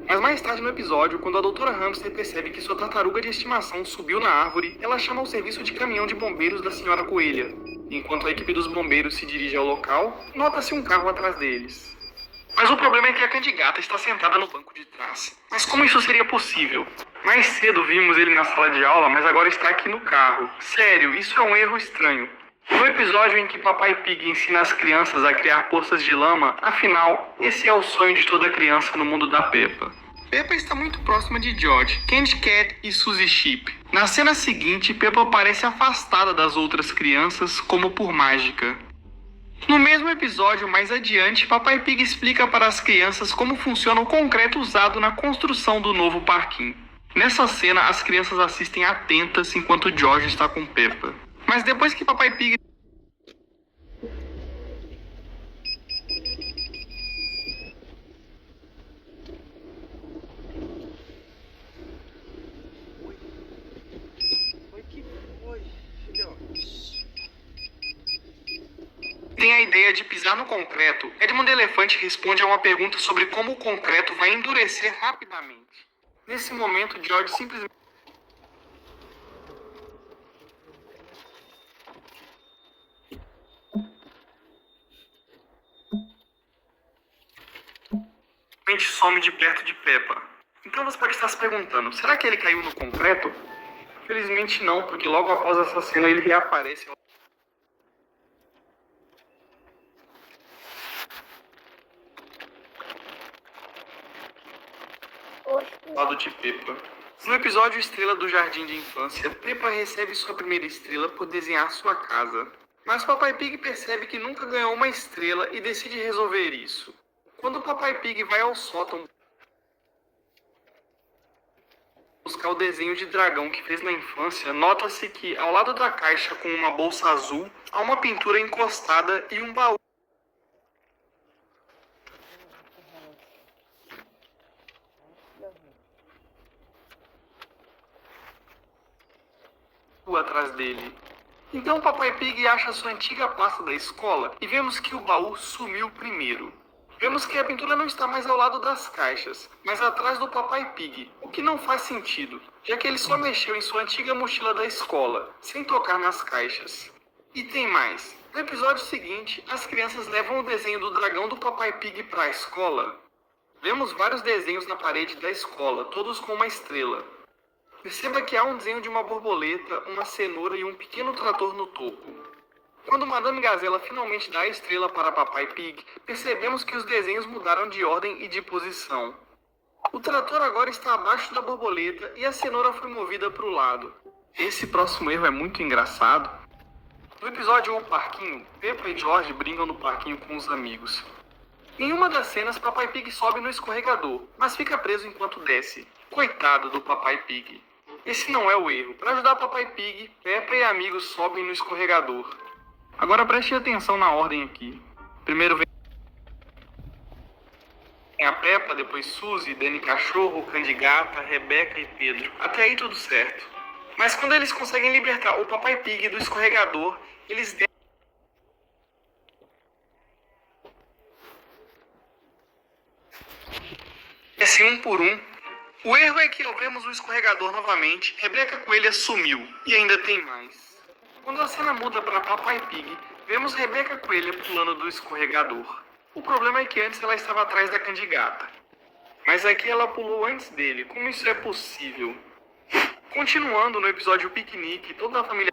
Mas mais tarde no episódio, quando a Doutora Hamster percebe que sua tartaruga de estimação subiu na árvore, ela chama o serviço de caminhão de bombeiros da Senhora Coelha. Enquanto a equipe dos bombeiros se dirige ao local, nota-se um carro atrás deles. Mas o problema é que a Candy Gata está sentada no banco de trás. Mas como isso seria possível? Mais cedo vimos ele na sala de aula, mas agora está aqui no carro. Sério, isso é um erro estranho. No episódio em que Papai Pig ensina as crianças a criar poças de lama, afinal, esse é o sonho de toda criança no mundo da Peppa. Peppa está muito próxima de George, Candy Cat e Suzy Sheep. Na cena seguinte, Peppa parece afastada das outras crianças, como por mágica. No mesmo episódio, mais adiante, Papai Pig explica para as crianças como funciona o concreto usado na construção do novo parquinho. Nessa cena, as crianças assistem atentas enquanto George está com Peppa. Mas depois que Papai Pig... tem a ideia de pisar no concreto, Edmund Elefante responde a uma pergunta sobre como o concreto vai endurecer rapidamente. Nesse momento, George simplesmente... some de perto de Peppa. Então você pode estar se perguntando, será que ele caiu no concreto? Felizmente não, porque logo após essa cena ele reaparece ao lado de Peppa. No episódio Estrela do Jardim de Infância, Peppa recebe sua primeira estrela por desenhar sua casa. Mas Papai Pig percebe que nunca ganhou uma estrela e decide resolver isso. Quando Papai Pig vai ao sótão buscar o desenho de dragão que fez na infância, nota-se que, ao lado da caixa com uma bolsa azul, há uma pintura encostada e um baú atrás dele. Então Papai Pig acha sua antiga pasta da escola e vemos que o baú sumiu primeiro. Vemos que a pintura não está mais ao lado das caixas, mas atrás do Papai Pig, o que não faz sentido, já que ele só mexeu em sua antiga mochila da escola, sem tocar nas caixas. E tem mais. No episódio seguinte, as crianças levam o desenho do dragão do Papai Pig para a escola. Vemos vários desenhos na parede da escola, todos com uma estrela. Perceba que há um desenho de uma borboleta, uma cenoura e um pequeno trator no topo. Quando Madame Gazela finalmente dá a estrela para Papai Pig, percebemos que os desenhos mudaram de ordem e de posição. O trator agora está abaixo da borboleta e a cenoura foi movida para o lado. Esse próximo erro é muito engraçado. No episódio O Parquinho, Peppa e George brincam no parquinho com os amigos. Em uma das cenas, Papai Pig sobe no escorregador, mas fica preso enquanto desce. Coitado do Papai Pig. Esse não é o erro. Para ajudar Papai Pig, Peppa e amigos sobem no escorregador. Agora preste atenção na ordem aqui. Primeiro vem a Peppa, depois Suzy, Dani Cachorro, Candy Gata, Rebeca e Pedro. Até aí tudo certo. Mas quando eles conseguem libertar o Papai Pig do escorregador, eles descem um por um. O erro é que ao vermos o escorregador novamente, Rebeca Coelha sumiu. E ainda tem mais. Quando a cena muda para Papai Pig, vemos Rebeca Coelha pulando do escorregador. O problema é que antes ela estava atrás da Candigata. Mas aqui ela pulou antes dele. Como isso é possível? Continuando no episódio Piquenique, toda a família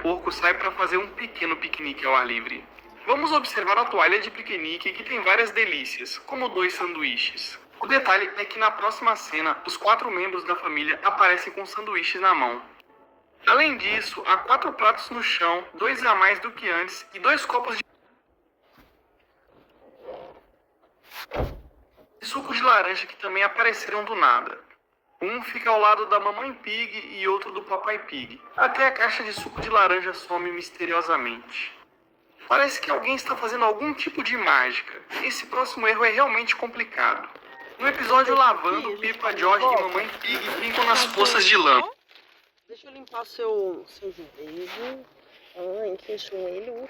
Porco sai para fazer um pequeno piquenique ao ar livre. Vamos observar a toalha de piquenique que tem várias delícias, como 2 sanduíches. O detalhe é que na próxima cena, os 4 membros da família aparecem com sanduíches na mão. Além disso, há 4 pratos no chão, 2 a mais do que antes e 2 copos de suco de laranja que também apareceram do nada. Um fica ao lado da Mamãe Pig e outro do Papai Pig. Até a caixa de suco de laranja some misteriosamente. Parece que alguém está fazendo algum tipo de mágica. Esse próximo erro é realmente complicado. No episódio Lavando, Peppa, George e Mamãe Pig brincam nas poças de lã. Deixa eu limpar seu joelho. Ai, que joelho.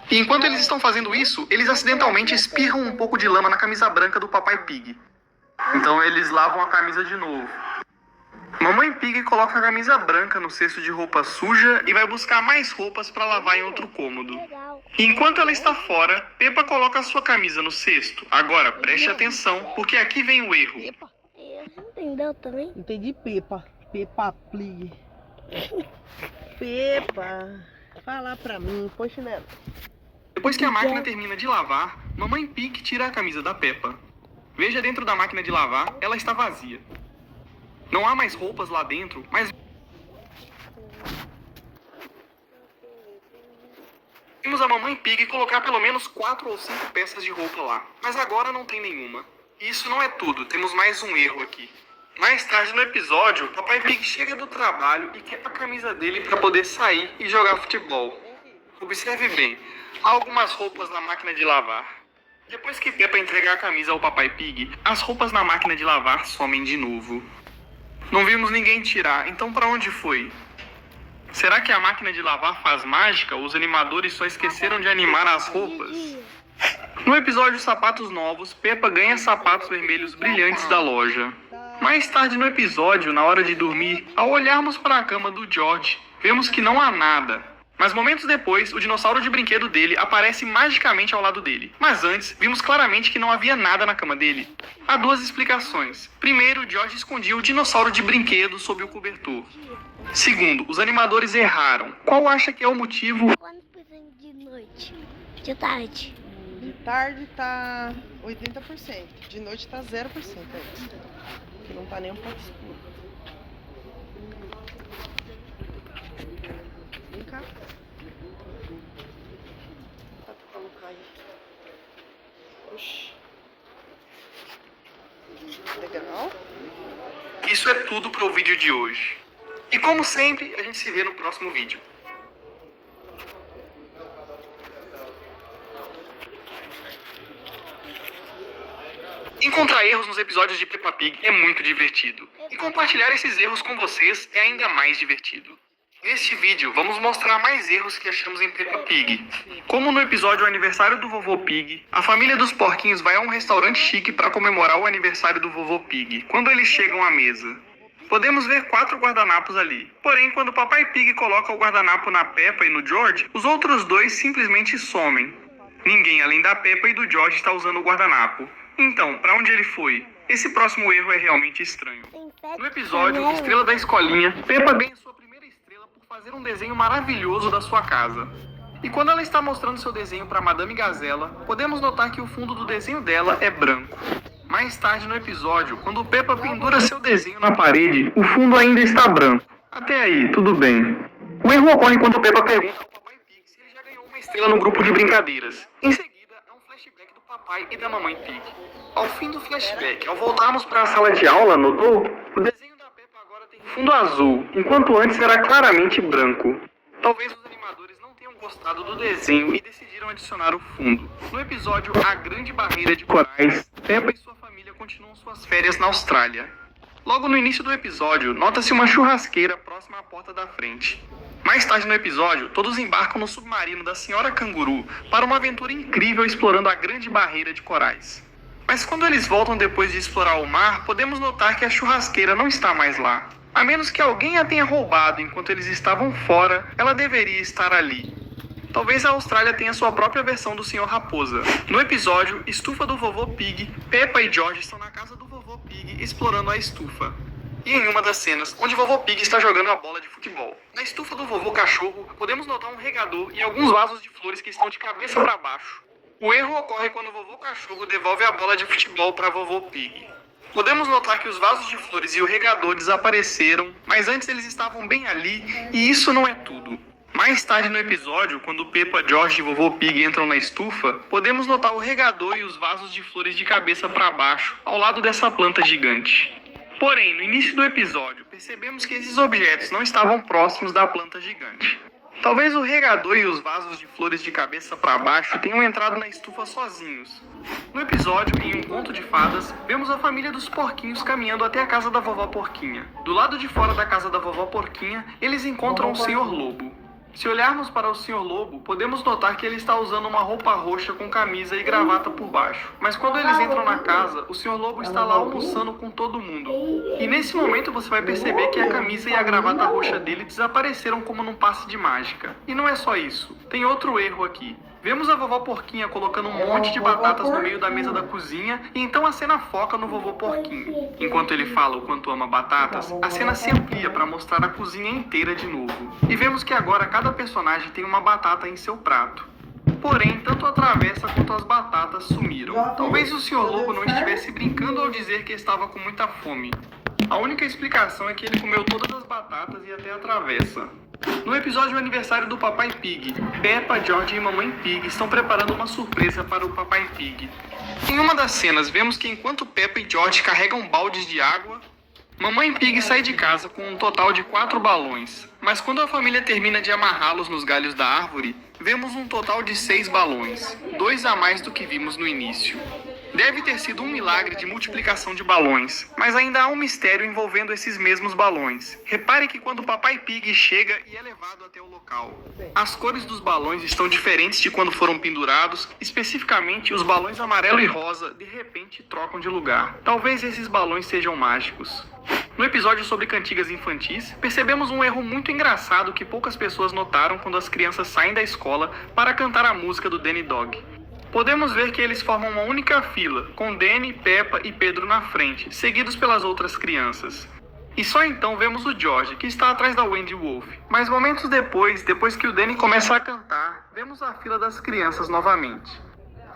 E enquanto eles estão fazendo isso, eles acidentalmente espirram um pouco de lama na camisa branca do Papai Pig. Então eles lavam a camisa de novo. Mamãe Pig coloca a camisa branca no cesto de roupa suja e vai buscar mais roupas para lavar em outro cômodo. E enquanto ela está fora, Peppa coloca a sua camisa no cesto. Agora preste atenção, porque aqui vem o erro. Entendeu também? Entendi, Peppa. Peppa Pig. Peppa. Fala pra mim, põe chinelo. Depois que a máquina termina de lavar, Mamãe Pig tira a camisa da Peppa. Veja dentro da máquina de lavar, ela está vazia. Não há mais roupas lá dentro, mas vimos a Mamãe Pig colocar pelo menos 4 ou 5 peças de roupa lá. Mas agora não tem nenhuma. E isso não é tudo, temos mais um erro aqui. Mais tarde no episódio, Papai Pig chega do trabalho e quebra a camisa dele para poder sair e jogar futebol. Observe bem, há algumas roupas na máquina de lavar. Depois que Peppa entregar a camisa ao Papai Pig, as roupas na máquina de lavar somem de novo. Não vimos ninguém tirar, então para onde foi? Será que a máquina de lavar faz mágica ou os animadores só esqueceram de animar as roupas? No episódio Sapatos Novos, Peppa ganha sapatos vermelhos brilhantes da loja. Mais tarde no episódio, na hora de dormir, ao olharmos para a cama do George, vemos que não há nada. Mas momentos depois, o dinossauro de brinquedo dele aparece magicamente ao lado dele. Mas antes, vimos claramente que não havia nada na cama dele. Há 2 explicações. Primeiro, George escondia o dinossauro de brinquedo sob o cobertor. Segundo, os animadores erraram. Qual acha que é o motivo? Quantos por cento de noite? De tarde? De tarde tá 80%. De noite tá 0%. Que não tá nem um pouco escuro. Vem cá. Dá pra colocar aí. Oxi. Legal. Isso é tudo para o vídeo de hoje. E como sempre, a gente se vê no próximo vídeo. Encontrar erros nos episódios de Peppa Pig é muito divertido. E compartilhar esses erros com vocês é ainda mais divertido. Neste vídeo, vamos mostrar mais erros que achamos em Peppa Pig. Como no episódio Aniversário do Vovô Pig, a família dos porquinhos vai a um restaurante chique para comemorar o aniversário do Vovô Pig. Quando eles chegam à mesa, podemos ver 4 guardanapos ali. Porém, quando o Papai Pig coloca o guardanapo na Peppa e no George, os outros 2 simplesmente somem. Ninguém além da Peppa e do George está usando o guardanapo. Então, para onde ele foi? Esse próximo erro é realmente estranho. No episódio Estrela da Escolinha, Peppa ganha sua primeira estrela por fazer um desenho maravilhoso da sua casa. E quando ela está mostrando seu desenho para Madame Gazela, podemos notar que o fundo do desenho dela é branco. Mais tarde no episódio, quando Peppa pendura seu desenho na parede, o fundo ainda está branco. Até aí, tudo bem. O erro ocorre quando Peppa pergunta ao Papai Pig se ele já ganhou uma estrela no grupo de brincadeiras. Em seguida, é um flashback do Papai e da Mamãe Pig. Ao fim do flashback, ao voltarmos para a sala de aula, notou? O desenho da Peppa agora tem fundo azul, enquanto antes era claramente branco. Talvez os animadores não tenham gostado do desenho e decidiram adicionar o fundo. No episódio A Grande Barreira de Corais, Peppa e sua família continuam suas férias na Austrália. Logo no início do episódio, nota-se uma churrasqueira próxima à porta da frente. Mais tarde no episódio, todos embarcam no submarino da Senhora Canguru para uma aventura incrível explorando a grande barreira de corais. Mas quando eles voltam depois de explorar o mar, podemos notar que a churrasqueira não está mais lá. A menos que alguém a tenha roubado enquanto eles estavam fora, ela deveria estar ali. Talvez a Austrália tenha sua própria versão do Sr. Raposa. No episódio Estufa do Vovô Pig, Peppa e George estão na casa do Vovô Pig explorando a estufa. E em uma das cenas, onde o Vovô Pig está jogando a bola de futebol. Na estufa do Vovô Cachorro, podemos notar um regador e alguns vasos de flores que estão de cabeça para baixo. O erro ocorre quando o Vovô Cachorro devolve a bola de futebol para Vovô Pig. Podemos notar que os vasos de flores e o regador desapareceram, mas antes eles estavam bem ali, e isso não é tudo. Mais tarde no episódio, quando Peppa, George e Vovô Pig entram na estufa, podemos notar o regador e os vasos de flores de cabeça para baixo, ao lado dessa planta gigante. Porém, no início do episódio, percebemos que esses objetos não estavam próximos da planta gigante. Talvez o regador e os vasos de flores de cabeça para baixo tenham entrado na estufa sozinhos. No episódio, em um conto de fadas, vemos a família dos porquinhos caminhando até a casa da vovó Porquinha. Do lado de fora da casa da vovó Porquinha, eles encontram o Sr. Lobo. Se olharmos para o Sr. Lobo, podemos notar que ele está usando uma roupa roxa com camisa e gravata por baixo. Mas quando eles entram na casa, o Sr. Lobo está lá almoçando com todo mundo. E nesse momento você vai perceber que a camisa e a gravata roxa dele desapareceram como num passe de mágica. E não é só isso, tem outro erro aqui. Vemos a vovó Porquinha colocando um monte de batatas no meio da mesa da cozinha e então a cena foca no vovô Porquinho. Enquanto ele fala o quanto ama batatas, a cena se amplia para mostrar a cozinha inteira de novo. E vemos que agora cada personagem tem uma batata em seu prato. Porém, tanto a travessa quanto as batatas sumiram. Talvez o Sr. Lobo não estivesse brincando ao dizer que estava com muita fome. A única explicação é que ele comeu todas as batatas e até a travessa. No episódio aniversário do Papai Pig, Peppa, George e Mamãe Pig estão preparando uma surpresa para o Papai Pig. Em uma das cenas, vemos que enquanto Peppa e George carregam baldes de água, Mamãe Pig sai de casa com um total de 4 balões. Mas quando a família termina de amarrá-los nos galhos da árvore, vemos um total de 6 balões, 2 a mais do que vimos no início. Deve ter sido um milagre de multiplicação de balões, mas ainda há um mistério envolvendo esses mesmos balões. Repare que quando o Papai Pig chega e é levado até o local, as cores dos balões estão diferentes de quando foram pendurados, especificamente os balões amarelo e rosa de repente trocam de lugar. Talvez esses balões sejam mágicos. No episódio sobre cantigas infantis, percebemos um erro muito engraçado que poucas pessoas notaram quando as crianças saem da escola para cantar a música do Danny Dog. Podemos ver que eles formam uma única fila, com Danny, Peppa e Pedro na frente, seguidos pelas outras crianças. E só então vemos o George, que está atrás da Wendy Wolf. Mas momentos depois que o Danny começa a cantar, vemos a fila das crianças novamente.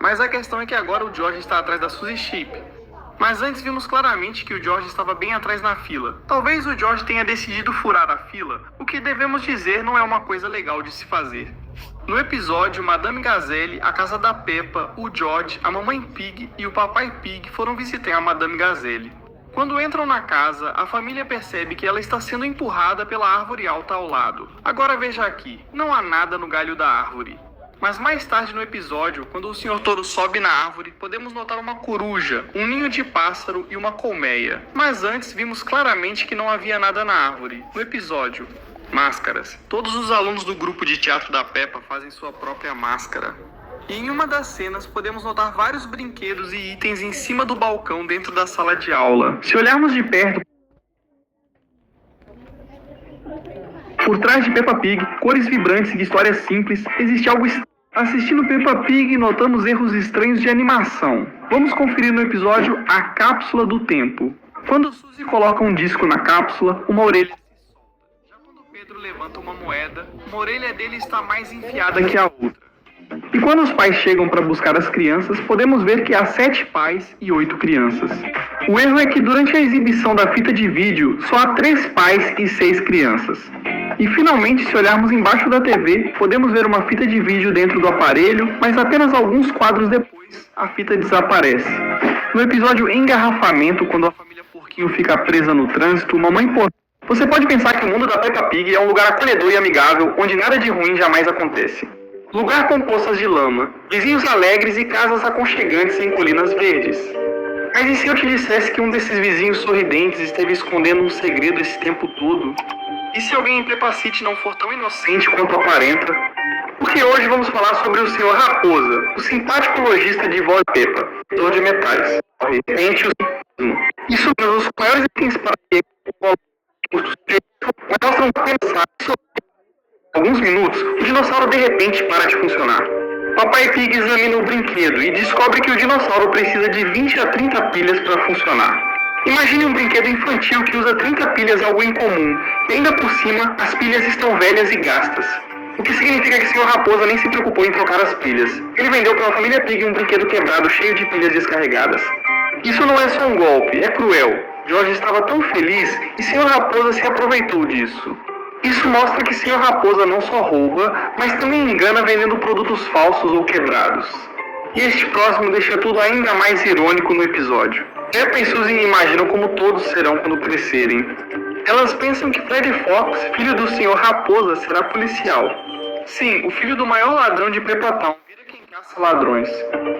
Mas a questão é que agora o George está atrás da Suzy Sheep. Mas antes vimos claramente que o George estava bem atrás na fila. Talvez o George tenha decidido furar a fila, o que devemos dizer não é uma coisa legal de se fazer. No episódio, Madame Gazelle, a casa da Peppa, o George, a Mamãe Pig e o Papai Pig foram visitar a Madame Gazelle. Quando entram na casa, a família percebe que ela está sendo empurrada pela árvore alta ao lado. Agora veja aqui, não há nada no galho da árvore. Mas mais tarde no episódio, quando o Sr. Touro sobe na árvore, podemos notar uma coruja, um ninho de pássaro e uma colmeia. Mas antes vimos claramente que não havia nada na árvore. No episódio Máscaras, todos os alunos do grupo de teatro da Peppa fazem sua própria máscara. E em uma das cenas podemos notar vários brinquedos e itens em cima do balcão dentro da sala de aula. Se olharmos de perto, por trás de Peppa Pig, cores vibrantes e histórias simples, existe algo estranho. Assistindo Peppa Pig, notamos erros estranhos de animação. Vamos conferir no episódio A Cápsula do Tempo. Quando Suzy coloca um disco na cápsula, uma orelha se solta. Já quando Pedro levanta uma moeda, uma orelha dele está mais enfiada que a outra. E quando os pais chegam para buscar as crianças, podemos ver que há 7 pais e 8 crianças. O erro é que durante a exibição da fita de vídeo, só há 3 pais e 6 crianças. E finalmente, se olharmos embaixo da TV, podemos ver uma fita de vídeo dentro do aparelho, mas apenas alguns quadros depois, a fita desaparece. No episódio Engarrafamento, quando a família Porquinho fica presa no trânsito, Mamãe Porquinho... Você pode pensar que o mundo da Peppa Pig é um lugar acolhedor e amigável, onde nada de ruim jamais acontece. Lugar com poças de lama, vizinhos alegres e casas aconchegantes em colinas verdes. Mas e se eu te dissesse que um desses vizinhos sorridentes esteve escondendo um segredo esse tempo todo? E se alguém em Peppa City não for tão inocente quanto aparenta? Porque hoje vamos falar sobre o Sr. Raposa, o simpático lojista de voz Peppa, produtor de metais. Repente, isso é um dos maiores itens para mostram pensar sobre alguns minutos, o dinossauro de repente para de funcionar. Papai Pig examina o brinquedo e descobre que o dinossauro precisa de 20 a 30 pilhas para funcionar. Imagine um brinquedo infantil que usa 30 pilhas, algo incomum, e ainda por cima as pilhas estão velhas e gastas. O que significa que o Sr. Raposa nem se preocupou em trocar as pilhas. Ele vendeu para a família Pig um brinquedo quebrado cheio de pilhas descarregadas. Isso não é só um golpe, é cruel. George estava tão feliz e o Sr. Raposa se aproveitou disso. Isso mostra que o Sr. Raposa não só rouba, mas também engana vendendo produtos falsos ou quebrados. E este próximo deixa tudo ainda mais irônico no episódio. Peppa e Suzy imaginam como todos serão quando crescerem. Elas pensam que Freddy Fox, filho do Sr. Raposa, será policial. Sim, o filho do maior ladrão de Peppa Town vira quem caça ladrões.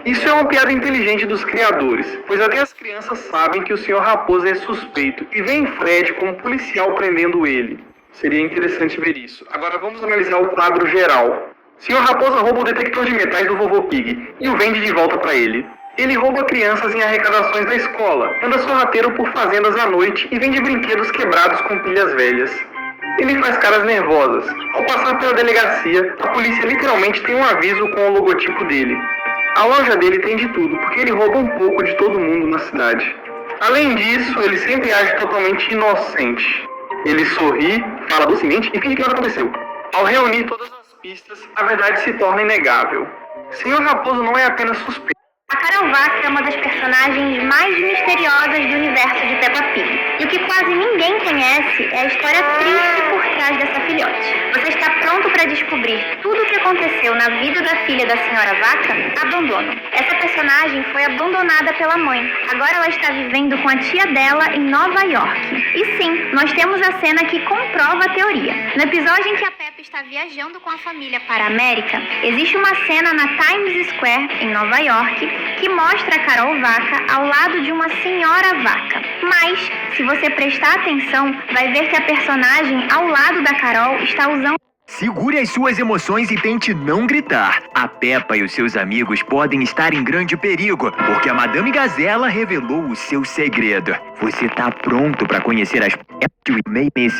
Isso é uma piada inteligente dos criadores, pois até as crianças sabem que o Sr. Raposa é suspeito e veem Fred como policial prendendo ele. Seria interessante ver isso. Agora vamos analisar o quadro geral. Sr. Raposa rouba o detector de metais do vovô Pig e o vende de volta para ele. Ele rouba crianças em arrecadações da escola, anda sorrateiro por fazendas à noite e vende brinquedos quebrados com pilhas velhas. Ele faz caras nervosas. Ao passar pela delegacia, a polícia literalmente tem um aviso com o logotipo dele. A loja dele tem de tudo, porque ele rouba um pouco de todo mundo na cidade. Além disso, ele sempre age totalmente inocente. Ele sorri, fala docemente e finge que nada aconteceu. Ao reunir todas as pistas, a verdade se torna inegável. Sr. Raposo não é apenas suspeito. A Carol Vaca é uma das personagens mais misteriosas do universo de Peppa Pig. E o que quase ninguém conhece é a história triste por trás dessa filhote. Você está pronto para descobrir tudo o que aconteceu na vida da filha da Senhora Vaca? Abandono. Essa personagem foi abandonada pela mãe. Agora ela está vivendo com a tia dela em Nova York. E sim, nós temos a cena que comprova a teoria. No episódio em que a Peppa está viajando com a família para a América, existe uma cena na Times Square, em Nova York, que mostra a Carol Vaca ao lado de uma senhora vaca. Mas, se você prestar atenção, vai ver que a personagem ao lado da Carol está usando... Segure as suas emoções e tente não gritar. A Peppa e os seus amigos podem estar em grande perigo, porque a Madame Gazela revelou o seu segredo. Você tá pronto para conhecer as nesse...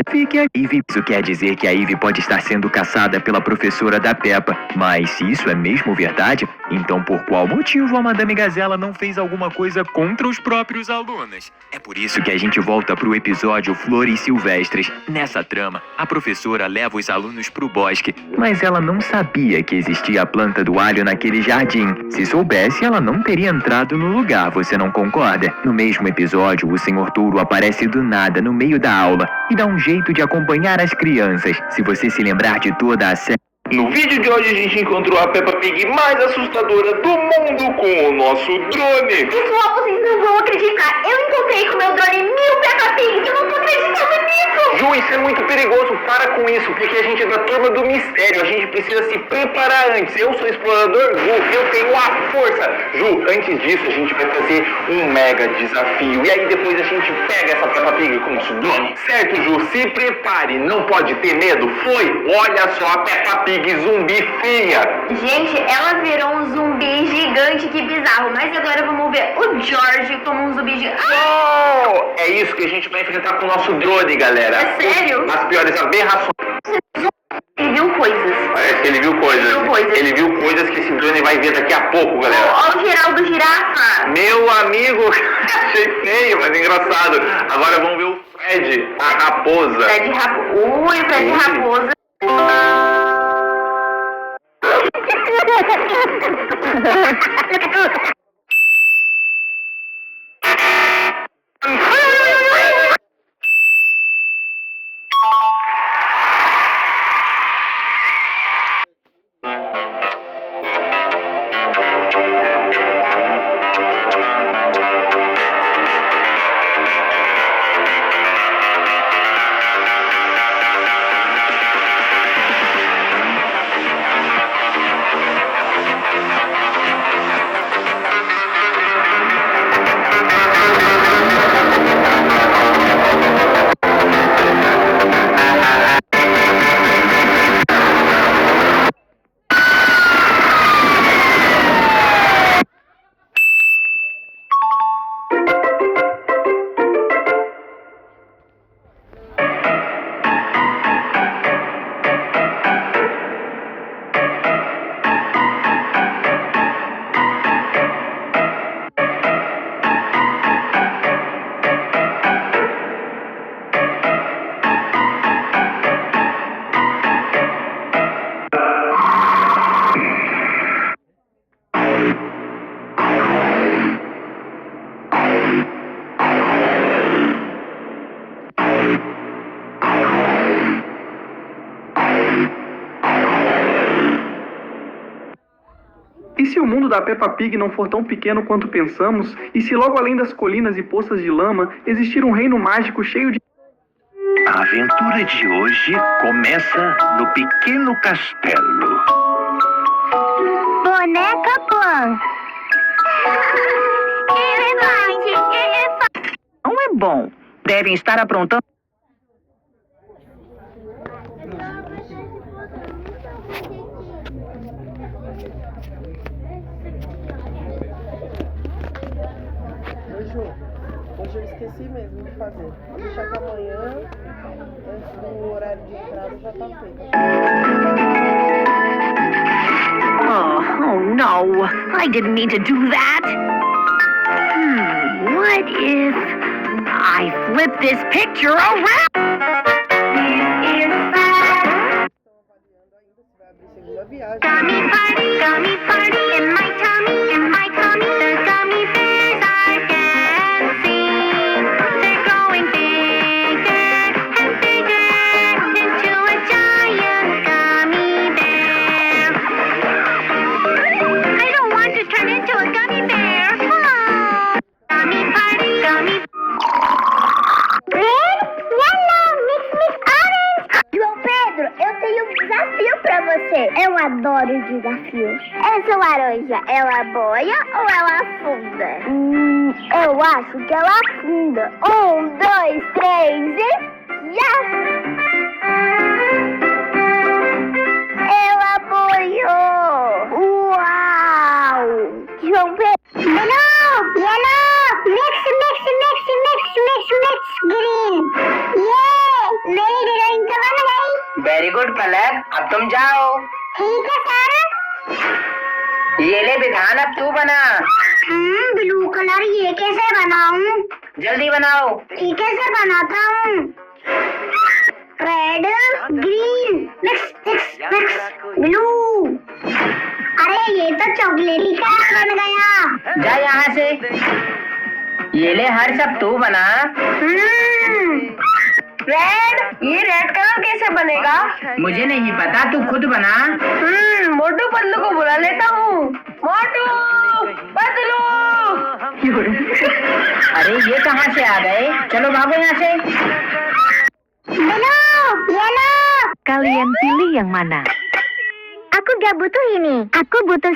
Fique a Ivy. Isso quer dizer que a Ivy pode estar sendo caçada pela professora da Peppa. Mas se isso é mesmo verdade, então por qual motivo a Madame Gazela não fez alguma coisa contra os próprios alunos? É por isso que a gente volta pro episódio Flores Silvestres. Nessa trama, a professora leva os alunos pro bosque, mas ela não sabia que existia a planta do alho naquele jardim. Se soubesse, ela não teria entrado no lugar, você não concorda? No mesmo episódio, o Sr. Touro aparece do nada no meio da aula e dá um jeito de acompanhar as crianças. Se você se lembrar de toda a série... No vídeo de hoje a gente encontrou a Peppa Pig mais assustadora do mundo com o nosso drone. Pessoal, vocês não vão acreditar. Eu encontrei com meu drone 1000 Peppa Pigs. Eu não tô acreditando nisso. Ju, isso é muito perigoso. Para com isso, porque a gente é da turma do mistério. A gente precisa se preparar antes. Eu sou explorador Ju, eu tenho a força. Ju, antes disso a gente vai fazer um mega desafio. E aí depois a gente pega essa Peppa Pig com o nosso drone. Certo, Ju? Se prepare. Não pode ter medo. Foi. Olha só a Peppa Pig zumbi feia. Gente, ela virou um zumbi gigante, que bizarro. Mas agora vamos ver o George como um zumbi gigante. Oh, é isso que a gente vai enfrentar com o nosso drone, galera. É sério? As piores aberrações. Ele viu coisas. Parece que ele viu coisas. Ele viu coisas que esse drone vai ver daqui a pouco, galera. Ó o Geraldo Girafa. Meu amigo, achei feio, mas engraçado. Agora vamos ver o Fred, a raposa. Fred Raposa. da Peppa Pig não for tão pequeno quanto pensamos, e se logo além das colinas e poças de lama existir um reino mágico cheio de... A aventura de hoje começa no pequeno castelo. Boneca Pan. Elefante. Não é bom. Devem estar aprontando. Hoje eu esqueci mesmo de fazer. Vou deixar que amanhã, antes do horário de entrada, já tá feito. Oh no. I didn't mean to do that. What if I flip this picture around? Segunda viagem. Gummy party in my tummy, the gummy bears are dancing. They're growing bigger and bigger into a giant gummy bear. I don't want to turn into a gummy bear. Oh. Gummy party, gummy. Red, yellow, mix, orange. João Pedro, eu tenho um desafio pra você. Eu adoro desafios. Essa laranja, ela boia ou ela afunda? Eu acho que ela afunda. 1, 2, 3 e já! Ela boiou! Uau! João Pedro! Yellow! Mix, green! Yeah! मेरी हीरोइन तो बन गई! Very good पलक, अब तुम जाओ। ठीक है सर। ये ले विधान, अब तू बना। ब्लू कलर ये कैसे बनाऊं? जल्दी बनाओ। ठीक है सर, बनाता हूँ। Red, green, mix, blue. अरे ये तो चॉकलेटी कलर बन गया। जा यहाँ से। ये ले हर सब तू बना। रेड, ये रेड कलर कैसे बनेगा? मुझे नहीं पता, तू खुद बना। मोटू पतलू को बुला लेता हूँ। मोटू पतलू। अरे ये कहाँ से आ गए? चलो भागो यहाँ से। Yellow. Kalian pilih yang mana? Aku gak butuh ini. Aku butuh...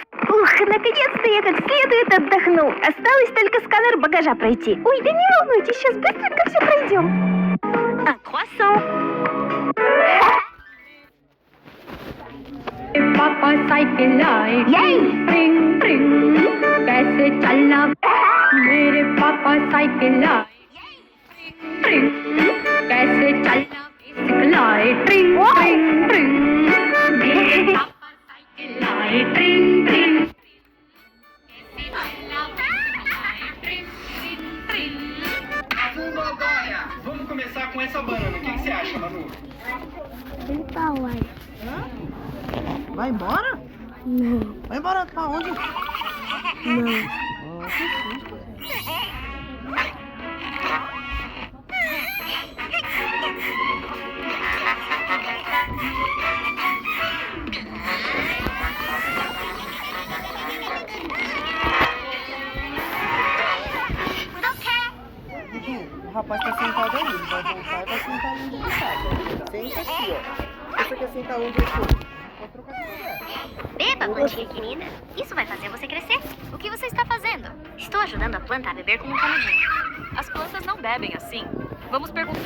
Наконец-то я как следует отдохну. Осталось только сканер багажа пройти. Ой, да не волнуйтесь, сейчас быстренько все пройдем. Croissant. पापा साइकिल लाए Yay! प्रिंग प्रिंग कैसे चलना मेरे पापा साइकिल लाए प्रिंग कैसे चलना बेसिक लाए ट्रिंग ट्रिंग ट्रिंग मेरे पापा साइकिल लाए ट्रिंग ट्रिंग Vamos começar com essa banana. O que você acha, Manu? Vai embora? Não. Vai embora pra onde? Não. Que susto. O rapaz tá sentado ali, ele vai voltar e vai sentar onde ele tá. Senta aqui, ó. Você quer sentar onde eu tô? Vou trocar de lugar. Beba, plantinha querida. Isso vai fazer você crescer. O que você está fazendo? Estou ajudando a planta a beber como um canudinho. As plantas não bebem assim. Vamos perguntar.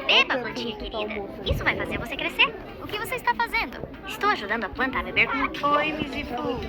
Beba, plantinha querida. Isso vai fazer você crescer. O que você está fazendo? Estou ajudando a planta a beber como um... Oi, Mizifu.